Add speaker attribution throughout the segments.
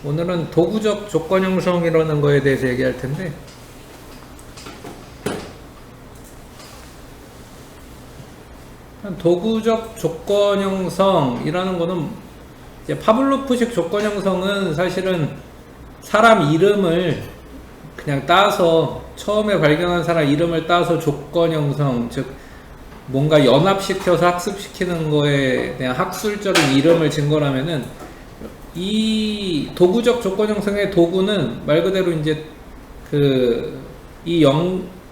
Speaker 1: 오늘은 도구적 조건 형성이라는 거에 대해서 얘기할 텐데, 도구적 조건 형성이라는 거는 이제 파블로프식 조건 형성은 사실은 사람 이름을 그냥 따서, 처음에 발견한 사람 이름을 따서 조건 형성, 즉 뭔가 연합시켜서 학습시키는 거에 대한 학술적인 이름을 증거라면은, 이 도구적 조건 형성의 도구는 말 그대로 이제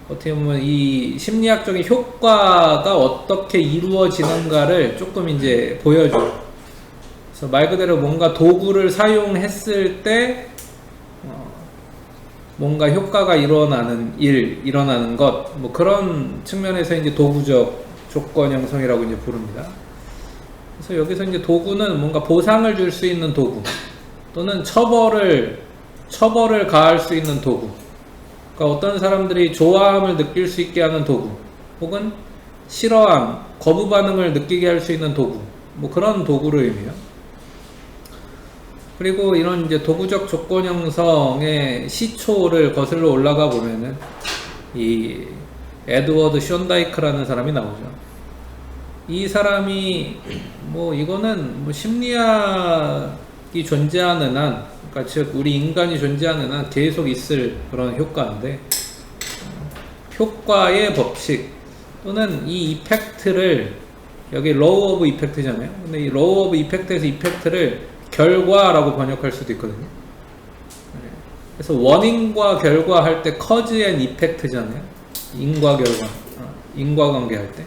Speaker 1: 어떻게 보면 이 심리학적인 효과가 어떻게 이루어지는가를 조금 이제 보여줘요. 그래서 말 그대로 뭔가 도구를 사용했을 때 뭔가 효과가 일어나는 것, 뭐 그런 측면에서 이제 도구적 조건 형성이라고 이제 부릅니다. 그래서 여기서 이제 도구는 뭔가 보상을 줄 수 있는 도구, 또는 처벌을 가할 수 있는 도구, 그러니까 어떤 사람들이 좋아함을 느낄 수 있게 하는 도구, 혹은 싫어함, 거부 반응을 느끼게 할 수 있는 도구, 뭐 그런 도구를 의미해요. 그리고 이런 이제 도구적 조건 형성의 시초를 거슬러 올라가 보면은 이 에드워드 션다이크라는 사람이 나오죠. 이 사람이 이거는 심리학이 존재하는 한, 그러니까 즉 우리 인간이 존재하는 한 계속 있을 그런 효과인데, 효과의 법칙 또는 이 이펙트를, 여기 로우 오브 이펙트잖아요. 근데 이 로우 오브 이펙트에서 이펙트를 결과라고 번역할 수도 있거든요. 그래서 원인과 결과 할 때 cause and effect잖아요. 인과 결과, 인과관계 할 때.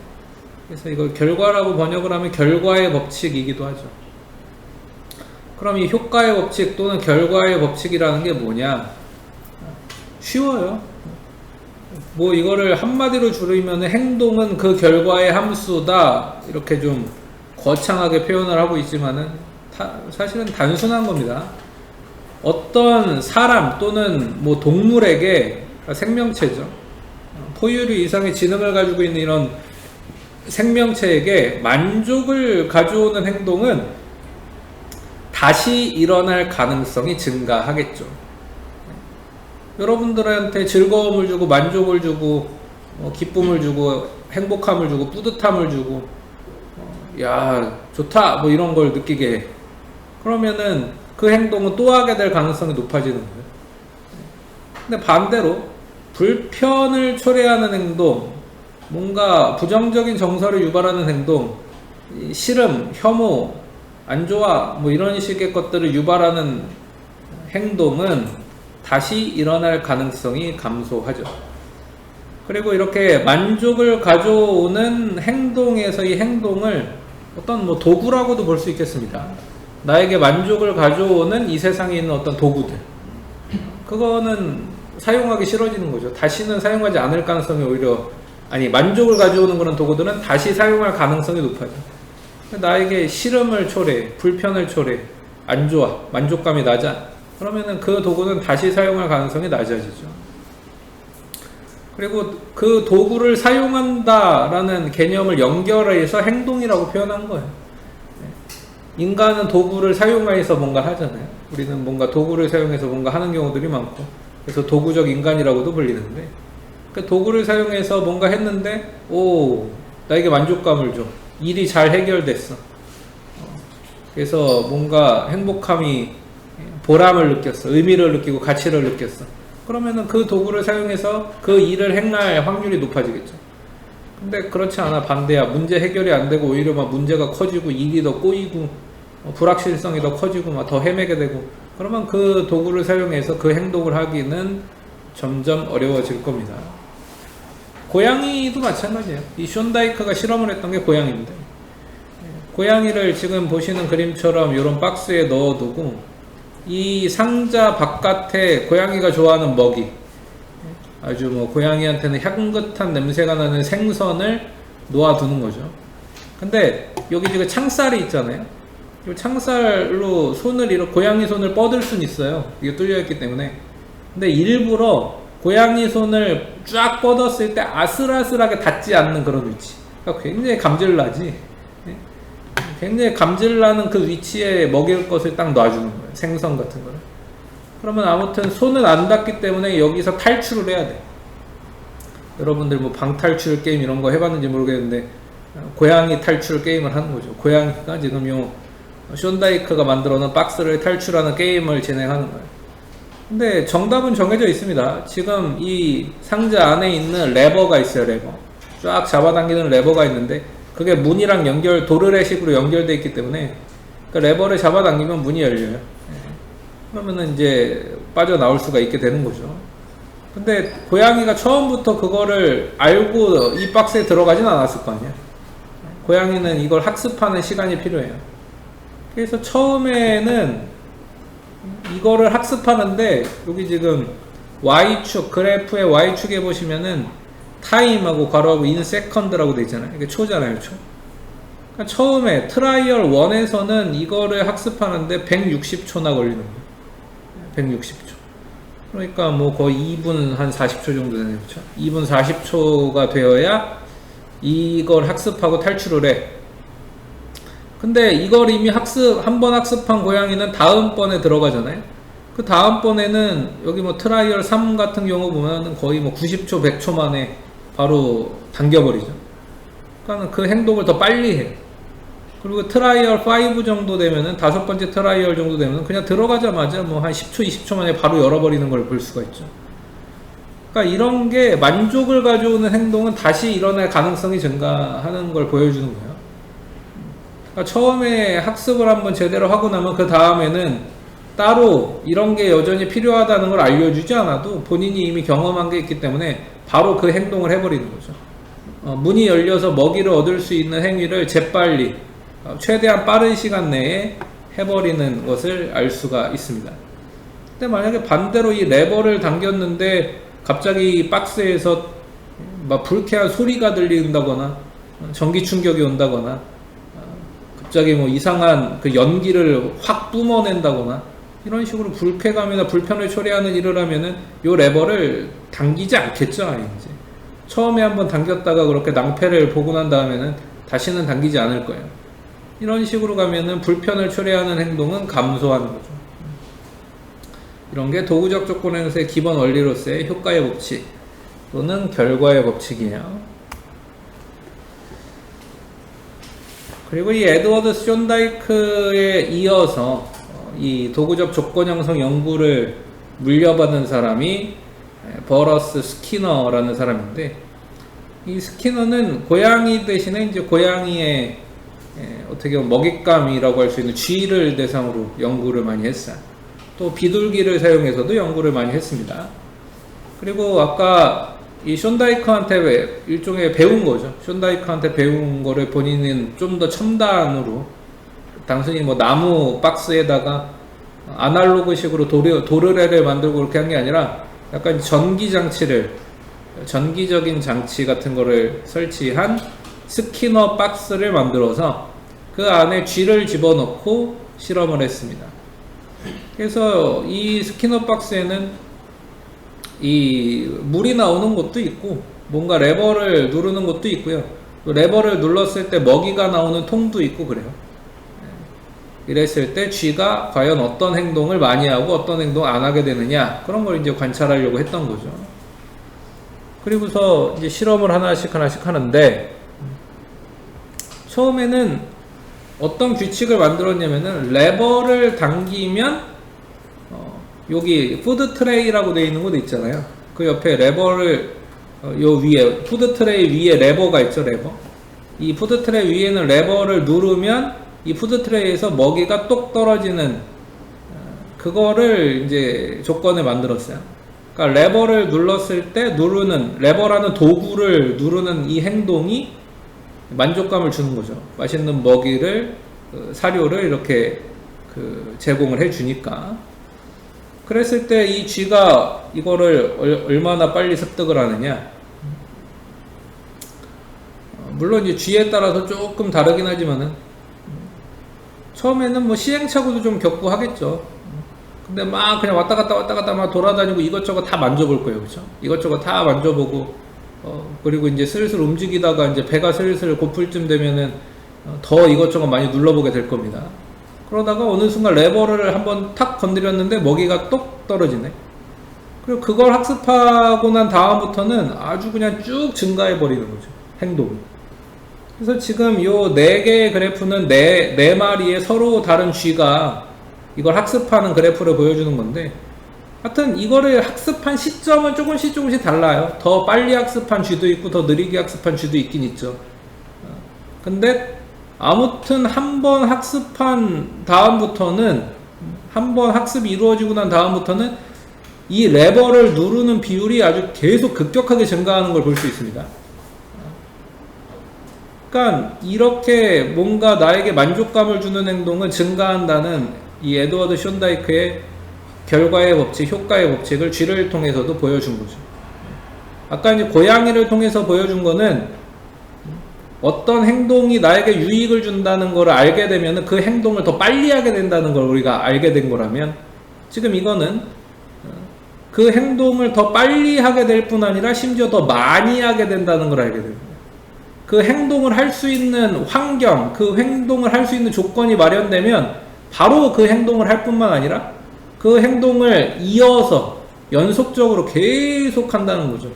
Speaker 1: 그래서 이걸 결과라고 번역을 하면 결과의 법칙이기도 하죠. 그럼 이 효과의 법칙 또는 결과의 법칙이라는 게 뭐냐? 쉬워요. 이거를 한마디로 줄이면 행동은 그 결과의 함수다, 이렇게 좀 거창하게 표현을 하고 있지만은 사실은 단순한 겁니다. 어떤 사람 또는 동물에게, 생명체죠, 포유류 이상의 지능을 가지고 있는 이런 생명체에게 만족을 가져오는 행동은 다시 일어날 가능성이 증가하겠죠. 여러분들한테 즐거움을 주고 만족을 주고 기쁨을 주고 행복함을 주고 뿌듯함을 주고 야 좋다 이런 걸 느끼게 해. 그러면은 그 행동은 또 하게 될 가능성이 높아지는 거예요. 근데 반대로 불편을 초래하는 행동, 뭔가 부정적인 정서를 유발하는 행동, 싫음, 혐오, 안 좋아 이런 식의 것들을 유발하는 행동은 다시 일어날 가능성이 감소하죠. 그리고 이렇게 만족을 가져오는 행동에서 이 행동을 어떤 도구라고도 볼 수 있겠습니다. 나에게 만족을 가져오는 이 세상에 있는 어떤 도구들, 그거는 사용하기 싫어지는 거죠. 다시는 사용하지 않을 가능성이 만족을 가져오는 그런 도구들은 다시 사용할 가능성이 높아져. 나에게 싫음을 초래해, 불편을 초래해, 안 좋아, 만족감이 낮아. 그러면은 그 도구는 다시 사용할 가능성이 낮아지죠. 그리고 그 도구를 사용한다라는 개념을 연결해서 행동이라고 표현한 거예요. 인간은 도구를 사용해서 뭔가 하잖아요. 우리는 뭔가 도구를 사용해서 뭔가 하는 경우들이 많고, 그래서 도구적 인간이라고도 불리는데, 그 도구를 사용해서 뭔가 했는데 나에게 만족감을 줘, 일이 잘 해결됐어, 그래서 뭔가 행복함이, 보람을 느꼈어, 의미를 느끼고 가치를 느꼈어. 그러면은 그 도구를 사용해서 그 일을 행할 확률이 높아지겠죠. 근데 그렇지 않아, 반대야. 문제 해결이 안 되고 오히려 문제가 커지고 일이 더 꼬이고 불확실성이 더 커지고 더 헤매게 되고, 그러면 그 도구를 사용해서 그 행동을 하기는 점점 어려워질 겁니다. 고양이도 마찬가지예요. 이 션다이크가 실험을 했던 게 고양이입니다. 고양이를 지금 보시는 그림처럼 이런 박스에 넣어두고, 이 상자 바깥에 고양이가 좋아하는 먹이, 아주 고양이한테는 향긋한 냄새가 나는 생선을 놓아두는 거죠. 근데 여기 지금 창살이 있잖아요. 이 창살로 고양이 손을 뻗을 수는 있어요. 이게 뚫려있기 때문에. 근데 일부러 고양이 손을 쫙 뻗었을 때 아슬아슬하게 닿지 않는 그런 위치, 그러니까 굉장히 감질나지. 굉장히 감질나는 그 위치에 먹일 것을 딱 놔주는 거예요. 생선 같은 거를. 그러면 아무튼 손은 안 닿기 때문에 여기서 탈출을 해야 돼. 여러분들 뭐 방탈출 게임 이런 거 해봤는지 모르겠는데 고양이 탈출 게임을 하는 거죠. 고양이가 지금 요 션다이크가 만들어 놓은 박스를 탈출하는 게임을 진행하는 거예요. 근데 정답은 정해져 있습니다. 지금 이 상자 안에 있는 레버가 있어요. 레버 쫙 잡아당기는 레버가 있는데 그게 문이랑 도르래식으로 연결되어 있기 때문에 그 레버를 잡아당기면 문이 열려요. 그러면은 이제 빠져나올 수가 있게 되는 거죠. 근데 고양이가 처음부터 그거를 알고 이 박스에 들어가진 않았을 거 아니야. 고양이는 이걸 학습하는 시간이 필요해요. 그래서 처음에는 이거를 학습하는데 여기 지금 Y축 그래프의 Y축에 보시면은 타임하고 괄호하고 인 세컨드라고 되어 있잖아요. 이게 초잖아요. 초. 그러니까 처음에 트라이얼 1에서는 이거를 학습하는데 160초나 걸리는 거예요. 160초. 그러니까 뭐 거의 2분 한 40초 정도 되네요. 그렇죠? 2분 40초가 되어야 이걸 학습하고 탈출을 해. 근데 이걸 이미 한 번 학습한 고양이는 다음번에 들어가잖아요. 그 다음번에는 여기 뭐 트라이얼 3 같은 경우 보면은 거의 뭐 90초, 100초 만에 바로 당겨버리죠. 그러니까 그 행동을 더 빨리 해. 그리고 트라이얼 5 정도 되면은, 5번째 트라이얼 정도 되면은 그냥 들어가자마자 뭐 한 10초, 20초 만에 바로 열어버리는 걸 볼 수가 있죠. 그러니까 이런 게 만족을 가져오는 행동은 다시 일어날 가능성이 증가하는 걸 보여주는 거예요. 그러니까 처음에 학습을 한번 제대로 하고 나면 그 다음에는 따로 이런 게 여전히 필요하다는 걸 알려주지 않아도 본인이 이미 경험한 게 있기 때문에 바로 그 행동을 해버리는 거죠. 문이 열려서 먹이를 얻을 수 있는 행위를 재빨리 최대한 빠른 시간 내에 해버리는 것을 알 수가 있습니다. 근데 만약에 반대로 이 레버를 당겼는데 갑자기 박스에서 막 불쾌한 소리가 들린다거나 전기 충격이 온다거나 갑자기 뭐 이상한 그 연기를 확 뿜어낸다거나 이런 식으로 불쾌감이나 불편을 초래하는 일을 하면은 요 레버를 당기지 않겠죠. 아닌지 처음에 한번 당겼다가 그렇게 낭패를 보고 난 다음에는 다시는 당기지 않을 거예요. 이런 식으로 가면은 불편을 초래하는 행동은 감소하는 거죠. 이런 게 도구적 조건 행사의 기본 원리로서의 효과의 법칙 또는 결과의 법칙이에요. 그리고 이 에드워드 션다이크에 이어서 이 도구적 조건 형성 연구를 물려받은 사람이 버러스 스키너라는 사람인데, 이 스키너는 고양이 대신에 이제 고양이의 어떻게 보면 먹잇감이라고 할 수 있는 쥐를 대상으로 연구를 많이 했어요. 또 비둘기를 사용해서도 연구를 많이 했습니다. 그리고 아까 이 션다이크한테 일종의 배운 거죠. 션다이크한테 배운 거를 본인은 좀 더 첨단으로 단순히 뭐 나무 박스에다가 아날로그식으로 도르래를 만들고 그렇게 한 게 아니라 약간 전기적인 장치 같은 거를 설치한 스키너 박스를 만들어서 그 안에 쥐를 집어넣고 실험을 했습니다. 그래서 이 스키너 박스에는 이 물이 나오는 것도 있고 뭔가 레버를 누르는 것도 있고요. 또 레버를 눌렀을 때 먹이가 나오는 통도 있고 그래요. 이랬을 때 쥐가 과연 어떤 행동을 많이 하고 어떤 행동을 안 하게 되느냐, 그런 걸 이제 관찰하려고 했던 거죠. 그리고서 이제 실험을 하나씩 하는데, 처음에는 어떤 규칙을 만들었냐면은 레버를 당기면 여기 푸드 트레이라고 되어 있는 곳 있잖아요. 그 옆에 레버를 요 위에 푸드 트레이 위에 레버가 있죠. 레버. 이 푸드 트레이 위에는 레버를 누르면 이 푸드 트레이에서 먹이가 똑 떨어지는 그거를 이제 조건을 만들었어요. 그러니까 레버를 눌렀을 때 레버라는 도구를 누르는 이 행동이 만족감을 주는 거죠. 맛있는 먹이를 사료를 이렇게 제공을 해 주니까. 그랬을 때 이 쥐가 이거를 얼마나 빨리 습득을 하느냐. 물론 이제 쥐에 따라서 조금 다르긴 하지만은 처음에는 뭐 시행착오도 좀 겪고 하겠죠. 근데 막 그냥 왔다 갔다 막 돌아다니고 이것저것 다 만져볼 거예요. 그렇죠? 이것저것 다 만져보고 그리고 이제 슬슬 움직이다가 이제 배가 슬슬 고플 쯤 되면은 더 이것저것 많이 눌러보게 될 겁니다. 그러다가 어느 순간 레버를 한번 탁 건드렸는데 먹이가 똑 떨어지네. 그리고 그걸 학습하고 난 다음부터는 아주 그냥 쭉 증가해 버리는 거죠, 행동이. 그래서 지금 요 4개의 그래프는 네 마리의 서로 다른 쥐가 이걸 학습하는 그래프를 보여주는 건데, 하여튼 이거를 학습한 시점은 조금씩 달라요. 더 빨리 학습한 쥐도 있고 더 느리게 학습한 쥐도 있긴 있죠. 근데 아무튼 한 번 학습한 다음부터는, 한 번 학습이 이루어지고 난 다음부터는 이 레버를 누르는 비율이 아주 계속 급격하게 증가하는 걸 볼 수 있습니다. 그러니까 이렇게 뭔가 나에게 만족감을 주는 행동은 증가한다는 이 에드워드 션다이크의 결과의 법칙, 효과의 법칙을 쥐를 통해서도 보여준 거죠. 아까 이제 고양이를 통해서 보여준 거는 어떤 행동이 나에게 유익을 준다는 걸 알게 되면 그 행동을 더 빨리 하게 된다는 걸 우리가 알게 된 거라면, 지금 이거는 그 행동을 더 빨리 하게 될 뿐 아니라 심지어 더 많이 하게 된다는 걸 알게 됩니다. 그 행동을 할 수 있는 환경, 그 행동을 할 수 있는 조건이 마련되면 바로 그 행동을 할 뿐만 아니라 그 행동을 이어서 연속적으로 계속 한다는 거죠.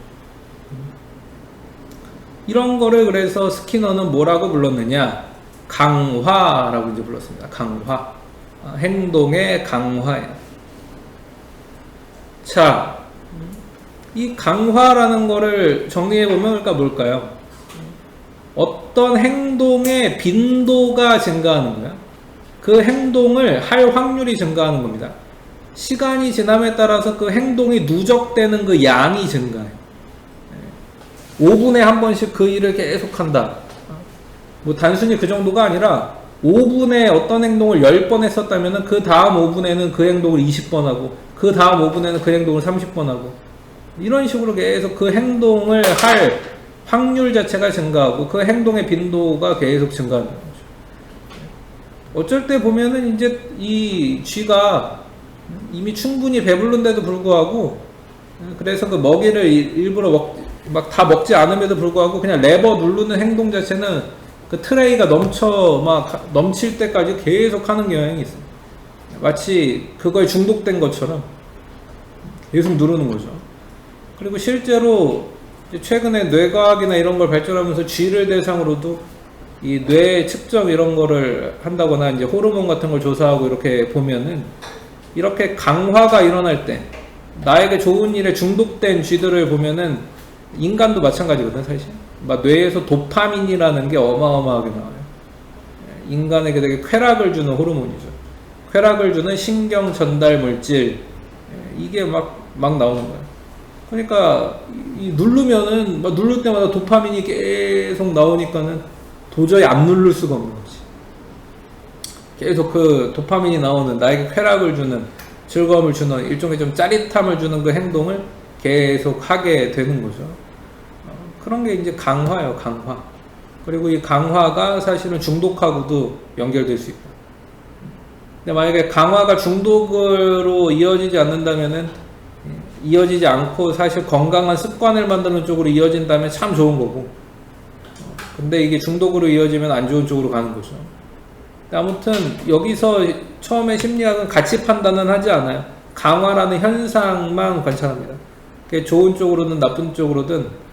Speaker 1: 이런 거를 그래서 스키너는 뭐라고 불렀느냐? 강화라고 이제 불렀습니다. 강화. 행동의 강화예요. 자, 이 강화라는 거를 정리해보면 그러니까 뭘까요? 어떤 행동의 빈도가 증가하는 거야. 그 행동을 할 확률이 증가하는 겁니다. 시간이 지남에 따라서 그 행동이 누적되는 그 양이 증가해요. 5분에 한 번씩 그 일을 계속 한다. 뭐 단순히 그 정도가 아니라 5분에 어떤 행동을 10번 했었다면 그 다음 5분에는 그 행동을 20번 하고, 그 다음 5분에는 그 행동을 30번 하고, 이런 식으로 계속 그 행동을 할 확률 자체가 증가하고 그 행동의 빈도가 계속 증가하는 거죠. 어쩔 때 보면은 이제 이 쥐가 이미 충분히 배부른데도 불구하고, 그래서 그 먹이를 일부러 막 다 먹지 않음에도 불구하고 그냥 레버 누르는 행동 자체는 그 트레이가 넘칠 때까지 계속 하는 경향이 있어요. 마치 그거에 중독된 것처럼 계속 누르는 거죠. 그리고 실제로 최근에 뇌과학이나 이런 걸 발전하면서 쥐를 대상으로도 이 뇌 측정 이런 거를 한다거나 이제 호르몬 같은 걸 조사하고 이렇게 보면은, 이렇게 강화가 일어날 때 나에게 좋은 일에 중독된 쥐들을 보면은 인간도 마찬가지거든 사실. 막 뇌에서 도파민이라는 게 어마어마하게 나와요. 인간에게 되게 쾌락을 주는 호르몬이죠. 쾌락을 주는 신경 전달 물질, 이게 막 나오는 거예요. 그러니까 누르면은 막 누를 때마다 도파민이 계속 나오니까는 도저히 안 누를 수가 없는 거지. 계속 그 도파민이 나오는, 나에게 쾌락을 주는, 즐거움을 주는, 일종의 좀 짜릿함을 주는 그 행동을 계속 하게 되는 거죠. 그런 게 이제 강화예요, 강화. 그리고 이 강화가 사실은 중독하고도 연결될 수 있고. 근데 만약에 강화가 중독으로 이어지지 않는다면은, 이어지지 않고 사실 건강한 습관을 만드는 쪽으로 이어진다면 참 좋은 거고, 근데 이게 중독으로 이어지면 안 좋은 쪽으로 가는 거죠. 아무튼 여기서 처음에 심리학은 가치 판단은 하지 않아요. 강화라는 현상만 관찰합니다. 그게 좋은 쪽으로든 나쁜 쪽으로든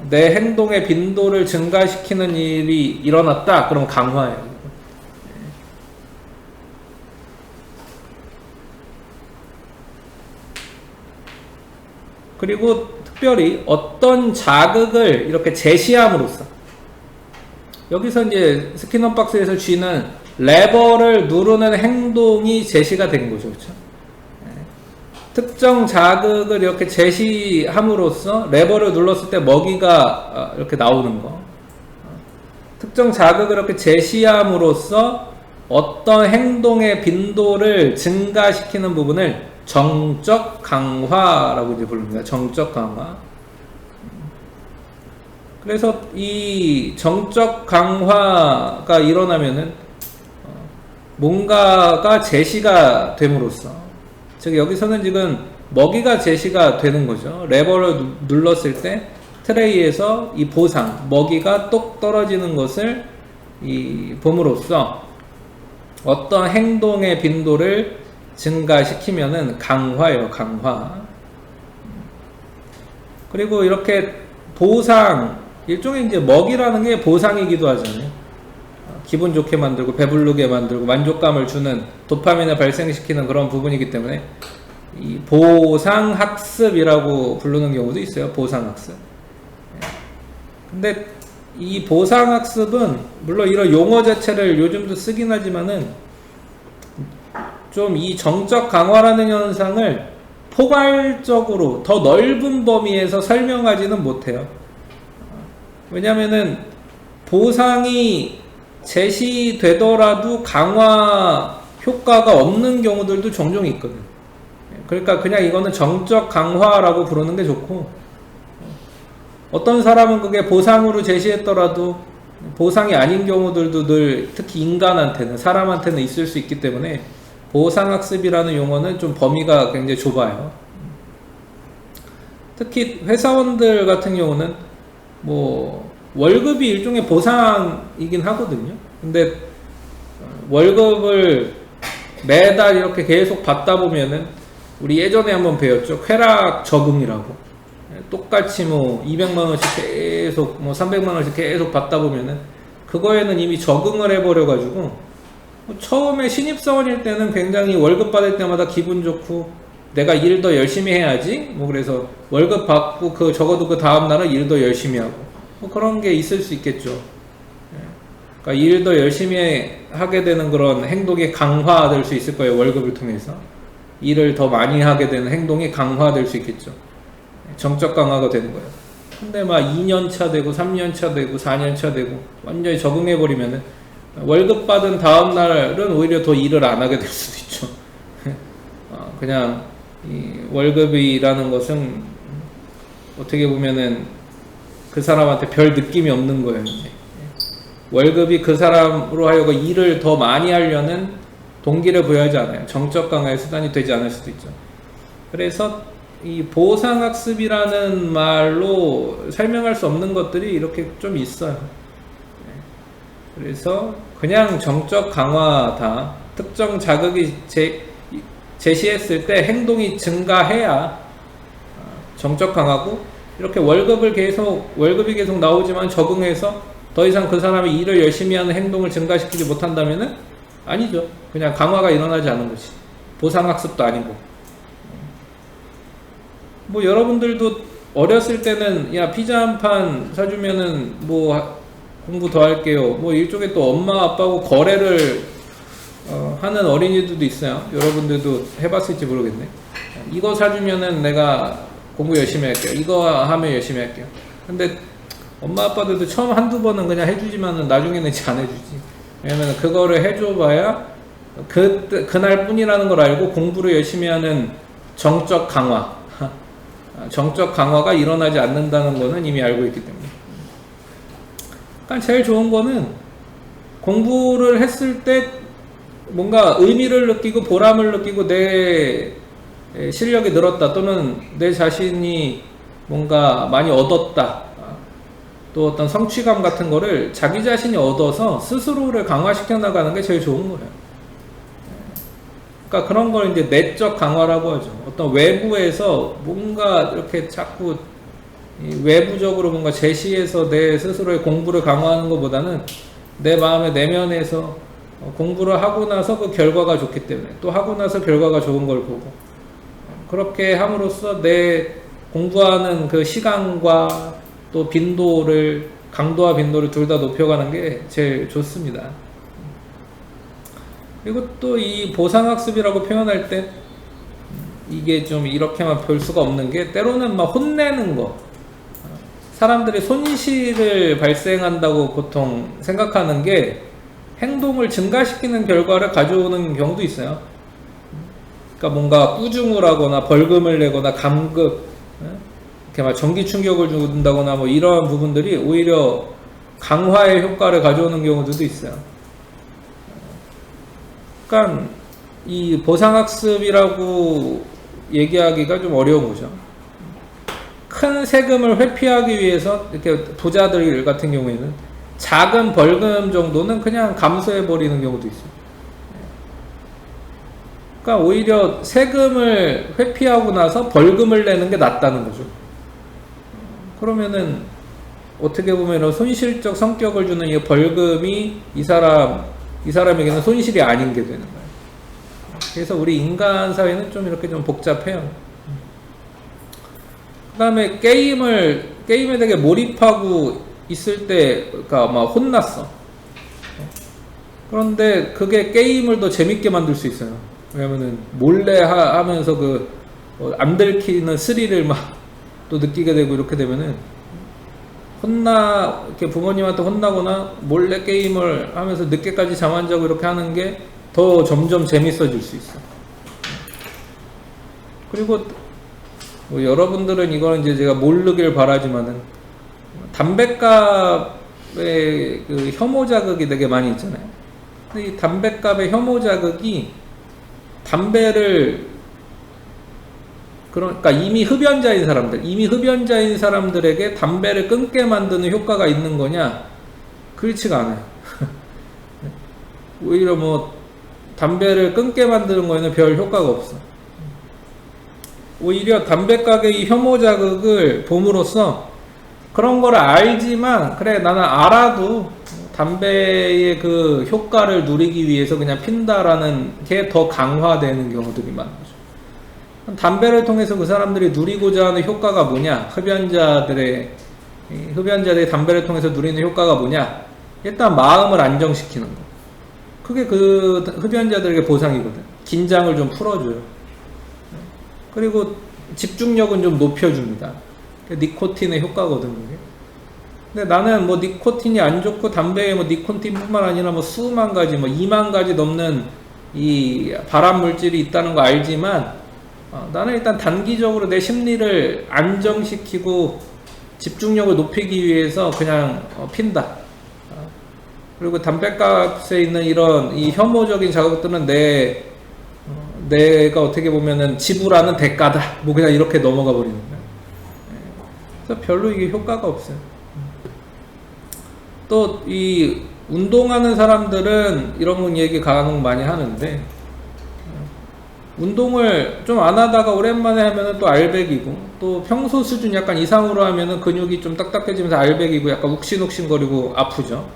Speaker 1: 내 행동의 빈도를 증가시키는 일이 일어났다, 그럼 강화예요. 그리고 특별히 어떤 자극을 이렇게 제시함으로써, 여기서 이제 스키너 박스에서 쥐는 레버를 누르는 행동이 제시가 된 거죠. 그렇죠? 특정 자극을 이렇게 제시함으로써 레버를 눌렀을 때 먹이가 이렇게 나오는 거. 특정 자극을 이렇게 제시함으로써 어떤 행동의 빈도를 증가시키는 부분을 정적 강화라고 이제 부릅니다. 정적 강화. 그래서 이 정적 강화가 일어나면은 뭔가가 제시가 됨으로써, 즉 여기서는 지금 먹이가 제시가 되는 거죠. 레버를 눌렀을 때 트레이에서 이 보상, 먹이가 똑 떨어지는 것을 봄으로써 어떤 행동의 빈도를 증가시키면은 강화예요, 강화. 그리고 이렇게 보상, 일종의 이제 먹이라는 게 보상이기도 하잖아요. 기분 좋게 만들고 배부르게 만들고 만족감을 주는 도파민을 발생시키는 그런 부분이기 때문에 이 보상학습이라고 부르는 경우도 있어요. 보상학습. 근데 이 보상학습은 물론 이런 용어 자체를 요즘도 쓰긴 하지만은 좀 이 정적 강화라는 현상을 포괄적으로 더 넓은 범위에서 설명하지는 못해요. 왜냐면은 보상이 제시되더라도 강화 효과가 없는 경우들도 종종 있거든. 그러니까 그냥 이거는 정적 강화라고 부르는 게 좋고, 어떤 사람은 그게 보상으로 제시했더라도 보상이 아닌 경우들도 늘 특히 인간한테는, 사람한테는 있을 수 있기 때문에 보상학습이라는 용어는 좀 범위가 굉장히 좁아요. 특히 회사원들 같은 경우는 뭐 월급이 일종의 보상이긴 하거든요. 근데 월급을 매달 이렇게 계속 받다 보면은 우리 예전에 한번 배웠죠. 쾌락 적응이라고. 똑같이 뭐 200만 원씩 계속 뭐 300만 원씩 계속 받다 보면은 그거에는 이미 적응을 해버려 가지고 처음에 신입사원일 때는 굉장히 월급 받을 때마다 기분 좋고 내가 일 더 열심히 해야지 뭐 그래서 월급 받고 그 적어도 그 다음날은 일 더 열심히 하고 뭐 그런 게 있을 수 있겠죠. 그러니까 일 더 열심히 하게 되는 그런 행동이 강화될 수 있을 거예요. 월급을 통해서 일을 더 많이 하게 되는 행동이 강화될 수 있겠죠. 정적 강화가 되는 거예요. 근데 막 2년차 되고 3년차 되고 4년차 되고 완전히 적응해버리면은 월급 받은 다음 날은 오히려 더 일을 안 하게 될 수도 있죠. 그냥 이 월급이라는 것은 어떻게 보면은 그 사람한테 별 느낌이 없는 거예요. 이제. 월급이 그 사람으로 하여금 일을 더 많이 하려는 동기를 부여하지 않아요. 정적 강화의 수단이 되지 않을 수도 있죠. 그래서 이 보상학습이라는 말로 설명할 수 없는 것들이 이렇게 좀 있어요. 그래서 그냥 정적 강화다. 특정 자극이 제시했을 때 행동이 증가해야 정적 강화고, 이렇게 월급이 계속 나오지만 적응해서 더 이상 그 사람이 일을 열심히 하는 행동을 증가시키지 못한다면은 아니죠. 그냥 강화가 일어나지 않은 거지. 보상학습도 아니고. 뭐 여러분들도 어렸을 때는 야 피자 한 판 사주면은 뭐 공부 더 할게요. 뭐 일종의 또 엄마 아빠하고 거래를 하는 어린이들도 있어요. 여러분들도 해봤을지 모르겠네. 이거 사주면은 내가 공부 열심히 할게요. 이거 하면 열심히 할게요. 근데 엄마 아빠들도 처음 한두 번은 그냥 해주지만은 나중에는 잘 안 해주지. 왜냐면 그거를 해줘봐야 그날 뿐이라는 걸 알고 공부를 열심히 하는 정적 강화, 정적 강화가 일어나지 않는다는 거는 이미 알고 있기 때문에. 그러니까 제일 좋은 거는 공부를 했을 때 뭔가 의미를 느끼고 보람을 느끼고 내 실력이 늘었다, 또는 내 자신이 뭔가 많이 얻었다, 또 어떤 성취감 같은 거를 자기 자신이 얻어서 스스로를 강화시켜 나가는 게 제일 좋은 거예요. 그러니까 그런 걸 이제 내적 강화라고 하죠. 어떤 외부에서 뭔가 이렇게 자꾸 외부적으로 뭔가 제시해서 내 스스로의 공부를 강화하는 것보다는 내 마음의 내면에서 공부를 하고 나서 그 결과가 좋기 때문에, 또 하고 나서 결과가 좋은 걸 보고, 그렇게 함으로써 내 공부하는 그 시간과 또 빈도를, 강도와 빈도를 둘 다 높여가는 게 제일 좋습니다. 그리고 또 이 보상학습이라고 표현할 때 이게 좀 이렇게만 볼 수가 없는 게, 때로는 막 혼내는 거, 사람들이 손실을 발생한다고 보통 생각하는 게 행동을 증가시키는 결과를 가져오는 경우도 있어요. 그러니까 뭔가 꾸중을 하거나 벌금을 내거나 감급, 이렇게 막 전기 충격을 준다거나 뭐 이러한 부분들이 오히려 강화의 효과를 가져오는 경우들도 있어요. 그러니까 이 보상학습이라고 얘기하기가 좀 어려운 거죠. 큰 세금을 회피하기 위해서 이렇게 부자들 같은 경우에는 작은 벌금 정도는 그냥 감수해 버리는 경우도 있어요. 그러니까 오히려 세금을 회피하고 나서 벌금을 내는 게 낫다는 거죠. 그러면은 어떻게 보면 손실적 성격을 주는 이 벌금이 이 사람에게는 손실이 아닌 게 되는 거예요. 그래서 우리 인간 사회는 좀 이렇게 좀 복잡해요. 그 다음에 게임에 되게 몰입하고 있을 때, 그러니까 막 혼났어. 그런데 그게 게임을 더 재밌게 만들 수 있어요. 왜냐면은 몰래 하면서 안 들키는 스릴을 막 또 느끼게 되고, 이렇게 되면은 이렇게 부모님한테 혼나거나 몰래 게임을 하면서 늦게까지 잠 안 자고 이렇게 하는 게 더 점점 재밌어질 수 있어. 그리고 뭐 여러분들은 이거는 이제 제가 모르길 바라지만은 담뱃값의 그 혐오 자극이 되게 많이 있잖아요. 근데 이 담뱃값의 혐오 자극이 그러니까 이미 흡연자인 사람들에게 담배를 끊게 만드는 효과가 있는 거냐? 그렇지가 않아요. 오히려 뭐 담배를 끊게 만드는 거에는 별 효과가 없어. 오히려 담배 가게의 혐오 자극을 봄으로써 그런 걸 알지만, 그래 나는 알아도 담배의 그 효과를 누리기 위해서 그냥 핀다라는 게 더 강화되는 경우들이 많은 거죠. 담배를 통해서 그 사람들이 누리고자 하는 효과가 뭐냐? 흡연자들의 담배를 통해서 누리는 효과가 뭐냐? 일단 마음을 안정시키는 거. 그게 그 흡연자들에게 보상이거든. 긴장을 좀 풀어줘요. 그리고 집중력은 좀 높여줍니다. 니코틴의 효과거든, 그게. 근데 나는 뭐 니코틴이 안 좋고 담배에 뭐 니코틴뿐만 아니라 뭐 수만 가지, 뭐 2만 가지 넘는 이 발암 물질이 있다는 거 알지만, 나는 일단 단기적으로 내 심리를 안정시키고 집중력을 높이기 위해서 그냥 핀다. 그리고 담뱃값에 있는 이런 이 혐오적인 자극들은 내가 어떻게 보면은 지불하는 대가다. 뭐 그냥 이렇게 넘어가 버리는 거예요. 그래서 별로 이게 효과가 없어요. 또 이 운동하는 사람들은 이런 얘기 간혹 많이 하는데, 운동을 좀 안 하다가 오랜만에 하면은 또 알배기고, 또 평소 수준 약간 이상으로 하면은 근육이 좀 딱딱해지면서 알배기고 약간 욱신욱신거리고 아프죠.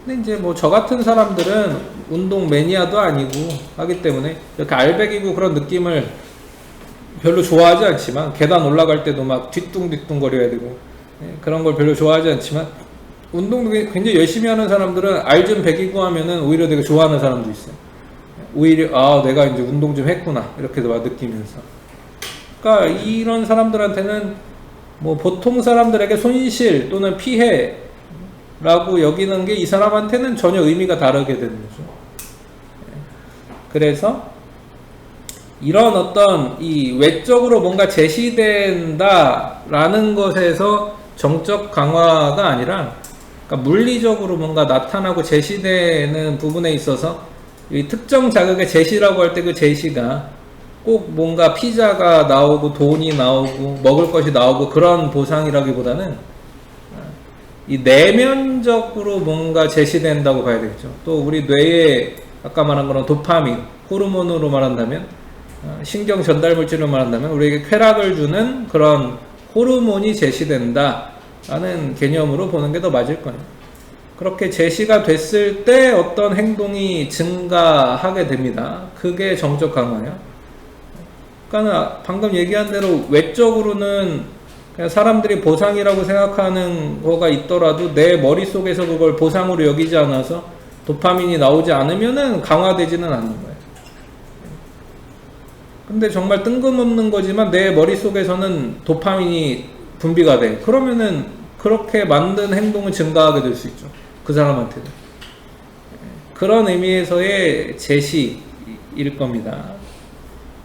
Speaker 1: 근데 이제 뭐 저 같은 사람들은 운동 매니아도 아니고 하기 때문에 이렇게 알배기고 그런 느낌을 별로 좋아하지 않지만, 계단 올라갈 때도 막 뒤뚱뒤뚱 거려야 되고 그런 걸 별로 좋아하지 않지만, 운동 굉장히 열심히 하는 사람들은 알 좀 배기고 하면은 오히려 되게 좋아하는 사람도 있어요. 오히려 내가 이제 운동 좀 했구나 이렇게 막 느끼면서. 그러니까 이런 사람들한테는 뭐 보통 사람들에게 손실 또는 피해 라고 여기는 게 이 사람한테는 전혀 의미가 다르게 되는 거죠. 그래서 이런 어떤 이 외적으로 뭔가 제시된다 라는 것에서 정적 강화가 아니라, 그러니까 물리적으로 뭔가 나타나고 제시되는 부분에 있어서 이 특정 자극의 제시라고 할 때 그 제시가 꼭 뭔가 피자가 나오고 돈이 나오고 먹을 것이 나오고 그런 보상이라기보다는 이 내면적으로 뭔가 제시된다고 봐야 되겠죠. 또 우리 뇌에 아까 말한 거는 도파민, 호르몬으로 말한다면, 신경 전달 물질로 말한다면 우리에게 쾌락을 주는 그런 호르몬이 제시된다 라는 개념으로 보는 게 더 맞을 거예요. 그렇게 제시가 됐을 때 어떤 행동이 증가하게 됩니다. 그게 정적 강화예요. 그러니까 방금 얘기한 대로 외적으로는 그냥 사람들이 보상이라고 생각하는 거가 있더라도 내 머릿속에서 그걸 보상으로 여기지 않아서 도파민이 나오지 않으면은 강화되지는 않는 거예요. 근데 정말 뜬금없는 거지만 내 머릿속에서는 도파민이 분비가 돼. 그러면은 그렇게 만든 행동은 증가하게 될 수 있죠. 그 사람한테는. 그런 의미에서의 제시일 겁니다.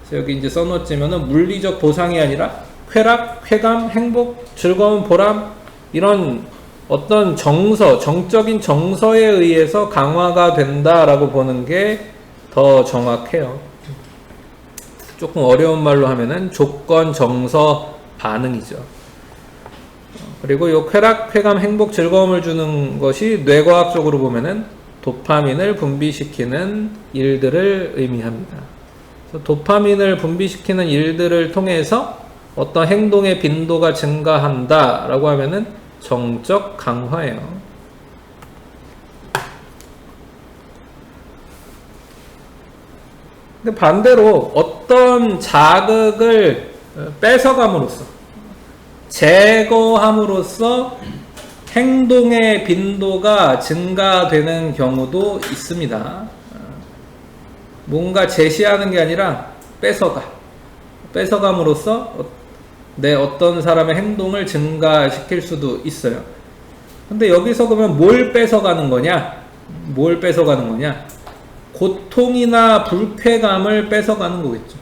Speaker 1: 그래서 여기 이제 써놓았지만은 물리적 보상이 아니라 쾌락, 쾌감, 행복, 즐거움, 보람, 이런 어떤 정적인 정서에 의해서 강화가 된다라고 보는 게 더 정확해요. 조금 어려운 말로 하면은 조건, 정서, 반응이죠. 그리고 요 쾌락, 쾌감, 행복, 즐거움을 주는 것이 뇌과학적으로 보면은 도파민을 분비시키는 일들을 의미합니다. 그래서 도파민을 분비시키는 일들을 통해서 어떤 행동의 빈도가 증가한다 라고 하면은 정적 강화예요. 근데 반대로 어떤 자극을 뺏어감으로써, 제거함으로써 행동의 빈도가 증가되는 경우도 있습니다. 뭔가 제시하는 게 아니라 뺏어감으로써 내 어떤 사람의 행동을 증가시킬 수도 있어요. 근데 여기서 그러면 뭘 뺏어가는 거냐? 고통이나 불쾌감을 뺏어가는 거겠죠.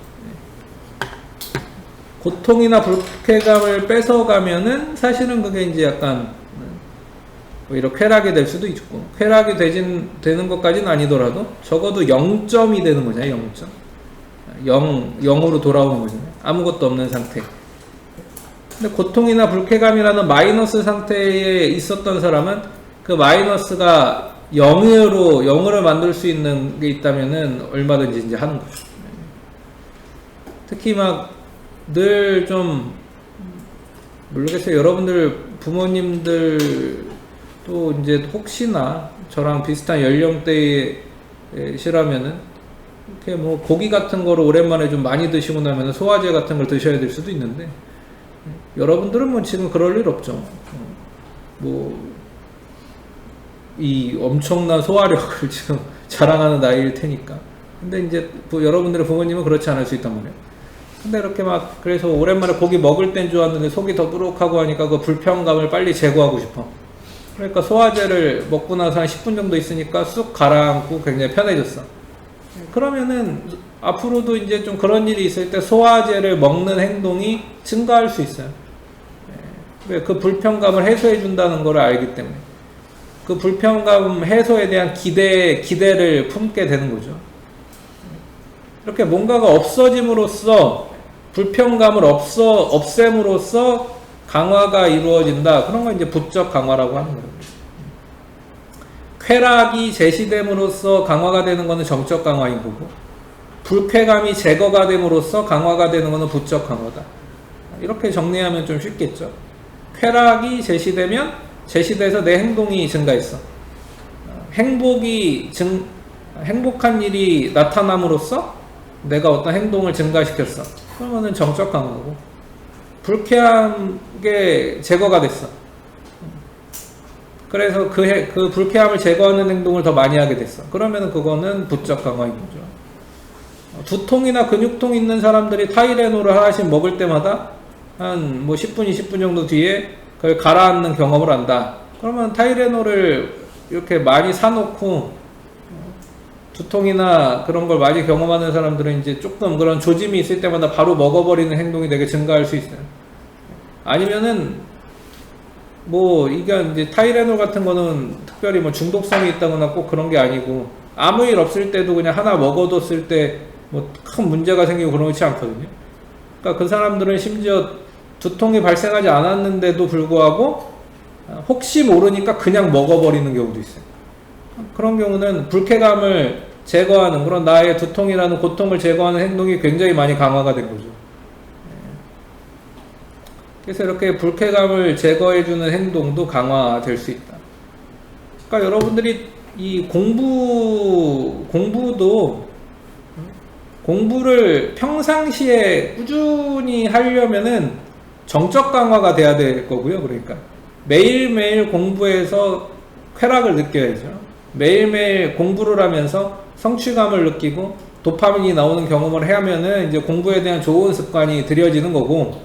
Speaker 1: 고통이나 불쾌감을 뺏어가면은 사실은 그게 이제 약간 오히려 쾌락이 될 수도 있고, 쾌락이 되는 것까지는 아니더라도 적어도 0점이 되는 거잖아요. 0점. 0으로 돌아오는 거잖아요. 아무것도 없는 상태. 근데 고통이나 불쾌감이라는 마이너스 상태에 있었던 사람은 그 마이너스가 0으로 만들 수 있는 게 있다면은 얼마든지 이제 하는 거죠. 특히 막 늘 좀 모르겠어요. 여러분들 부모님들 또 이제 혹시나 저랑 비슷한 연령대시라면은 이렇게 뭐 고기 같은 거를 오랜만에 좀 많이 드시고 나면 소화제 같은 걸 드셔야 될 수도 있는데, 여러분들은 뭐 지금 그럴 일 없죠. 뭐 이 엄청난 소화력을 지금 자랑하는 나이일 테니까. 근데 이제 여러분들의 부모님은 그렇지 않을 수 있단 말이에요. 근데 이렇게 막 그래서 오랜만에 고기 먹을 땐 좋았는데 속이 더부룩하고 하니까 그 불편감을 빨리 제거하고 싶어. 그러니까 소화제를 먹고 나서 한 10분 정도 있으니까 쑥 가라앉고 굉장히 편해졌어. 그러면은 앞으로도 이제 좀 그런 일이 있을 때 소화제를 먹는 행동이 증가할 수 있어요. 왜? 그 불편감을 해소해 준다는 걸 알기 때문에. 그 불편감 해소에 대한 기대를 품게 되는 거죠. 이렇게 뭔가가 없어짐으로써, 불편감을 없앰으로써 강화가 이루어진다. 그런 건 이제 부적 강화라고 하는 거예요. 쾌락이 제시됨으로써 강화가 되는 것은 정적 강화인 거고, 불쾌감이 제거가 됨으로써 강화가 되는 것은 부적 강화다. 이렇게 정리하면 좀 쉽겠죠. 쾌락이 제시돼서 내 행동이 증가했어. 행복한 일이 나타남으로써 내가 어떤 행동을 증가시켰어. 그러면은 정적 강화고, 불쾌한 게 제거가 됐어. 그래서 그 불쾌함을 제거하는 행동을 더 많이 하게 됐어. 그러면은 그거는 부적 강화인 거죠. 두통이나 근육통 있는 사람들이 타이레놀을 하나씩 먹을 때마다 한 뭐 10분, 20분 정도 뒤에 그걸 가라앉는 경험을 한다. 그러면 타이레놀을 이렇게 많이 사놓고 두통이나 그런 걸 많이 경험하는 사람들은 이제 조금 그런 조짐이 있을 때마다 바로 먹어버리는 행동이 되게 증가할 수 있어요. 아니면은 뭐 이게 이제 타이레놀 같은 거는 특별히 뭐 중독성이 있다거나 꼭 그런 게 아니고, 아무 일 없을 때도 그냥 하나 먹어뒀을 때 뭐 큰 문제가 생기고 그렇지 않거든요. 그러니까 그 사람들은 심지어 두통이 발생하지 않았는데도 불구하고 혹시 모르니까 그냥 먹어버리는 경우도 있어요. 그런 경우는 불쾌감을 제거하는, 그런 나의 두통이라는 고통을 제거하는 행동이 굉장히 많이 강화가 된 거죠. 그래서 이렇게 불쾌감을 제거해주는 행동도 강화될 수 있다. 그러니까 여러분들이 이 공부를 평상시에 꾸준히 하려면은 정적 강화가 돼야 될 거고요. 그러니까 매일매일 공부해서 쾌락을 느껴야죠. 매일매일 공부를 하면서 성취감을 느끼고 도파민이 나오는 경험을 하면은 이제 공부에 대한 좋은 습관이 들여지는 거고,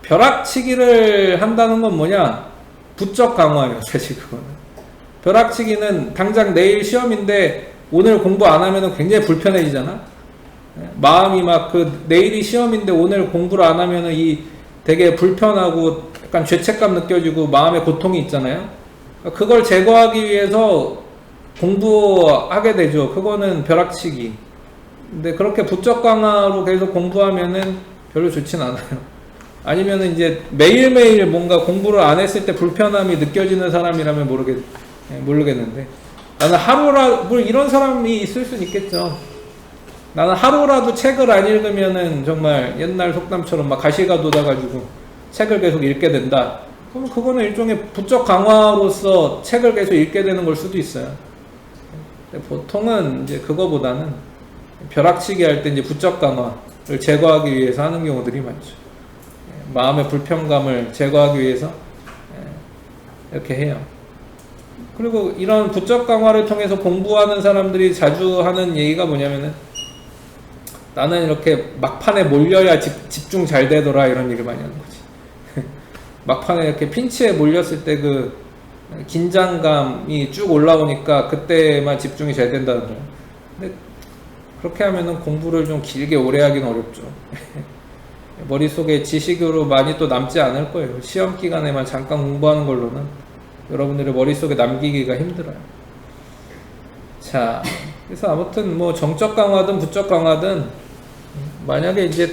Speaker 1: 벼락치기를 한다는 건 뭐냐? 부적 강화예요, 사실 그거는. 벼락치기는 당장 내일 시험인데 오늘 공부 안 하면 굉장히 불편해지잖아? 마음이 막 내일이 시험인데 오늘 공부를 안 하면 되게 불편하고 약간 죄책감 느껴지고 마음의 고통이 있잖아요? 그걸 제거하기 위해서 공부하게 되죠. 그거는 벼락치기. 근데 그렇게 부적 강화로 계속 공부하면은 별로 좋진 않아요. 아니면은 이제 매일매일 뭔가 공부를 안 했을 때 불편함이 느껴지는 사람이라면 모르겠는데, 나는 뭐 이런 사람이 있을 수는 있겠죠. 나는 하루라도 책을 안 읽으면은 정말 옛날 속담처럼 막 가시가 돋아가지고 책을 계속 읽게 된다. 그럼 그거는 일종의 부적 강화로서 책을 계속 읽게 되는 걸 수도 있어요. 보통은 이제 그거보다는 벼락치기 할 때 이제 부적 강화를 제거하기 위해서 하는 경우들이 많죠. 마음의 불편감을 제거하기 위해서 이렇게 해요. 그리고 이런 부적 강화를 통해서 공부하는 사람들이 자주 하는 얘기가 뭐냐면은 나는 이렇게 막판에 몰려야 집중 잘 되더라 이런 얘기를 많이 하는 거지. 막판에 이렇게 핀치에 몰렸을 때 그 긴장감이 쭉 올라오니까 그때만 집중이 잘 된다는 거예요. 근데 그렇게 하면은 공부를 좀 길게 오래 하기는 어렵죠. 머릿속에 지식으로 많이 또 남지 않을 거예요. 시험 기간에만 잠깐 공부하는 걸로는 여러분들의 머릿속에 남기기가 힘들어요. 자, 그래서 아무튼 뭐 정적 강화든 부적 강화든 만약에 이제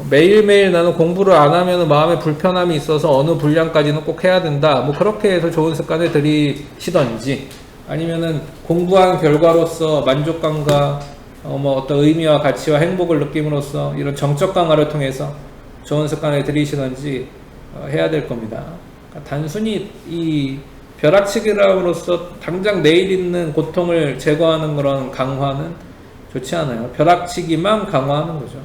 Speaker 1: 매일매일 나는 공부를 안 하면 마음에 불편함이 있어서 어느 분량까지는 꼭 해야 된다. 뭐 그렇게 해서 좋은 습관을 들이시던지 아니면은 공부한 결과로서 만족감과 뭐 어떤 의미와 가치와 행복을 느낌으로써 이런 정적 강화를 통해서 좋은 습관을 들이시던지 해야 될 겁니다. 그러니까 단순히 이 벼락치기함으로써 당장 내일 있는 고통을 제거하는 그런 강화는 좋지 않아요. 벼락치기만 강화하는 거죠.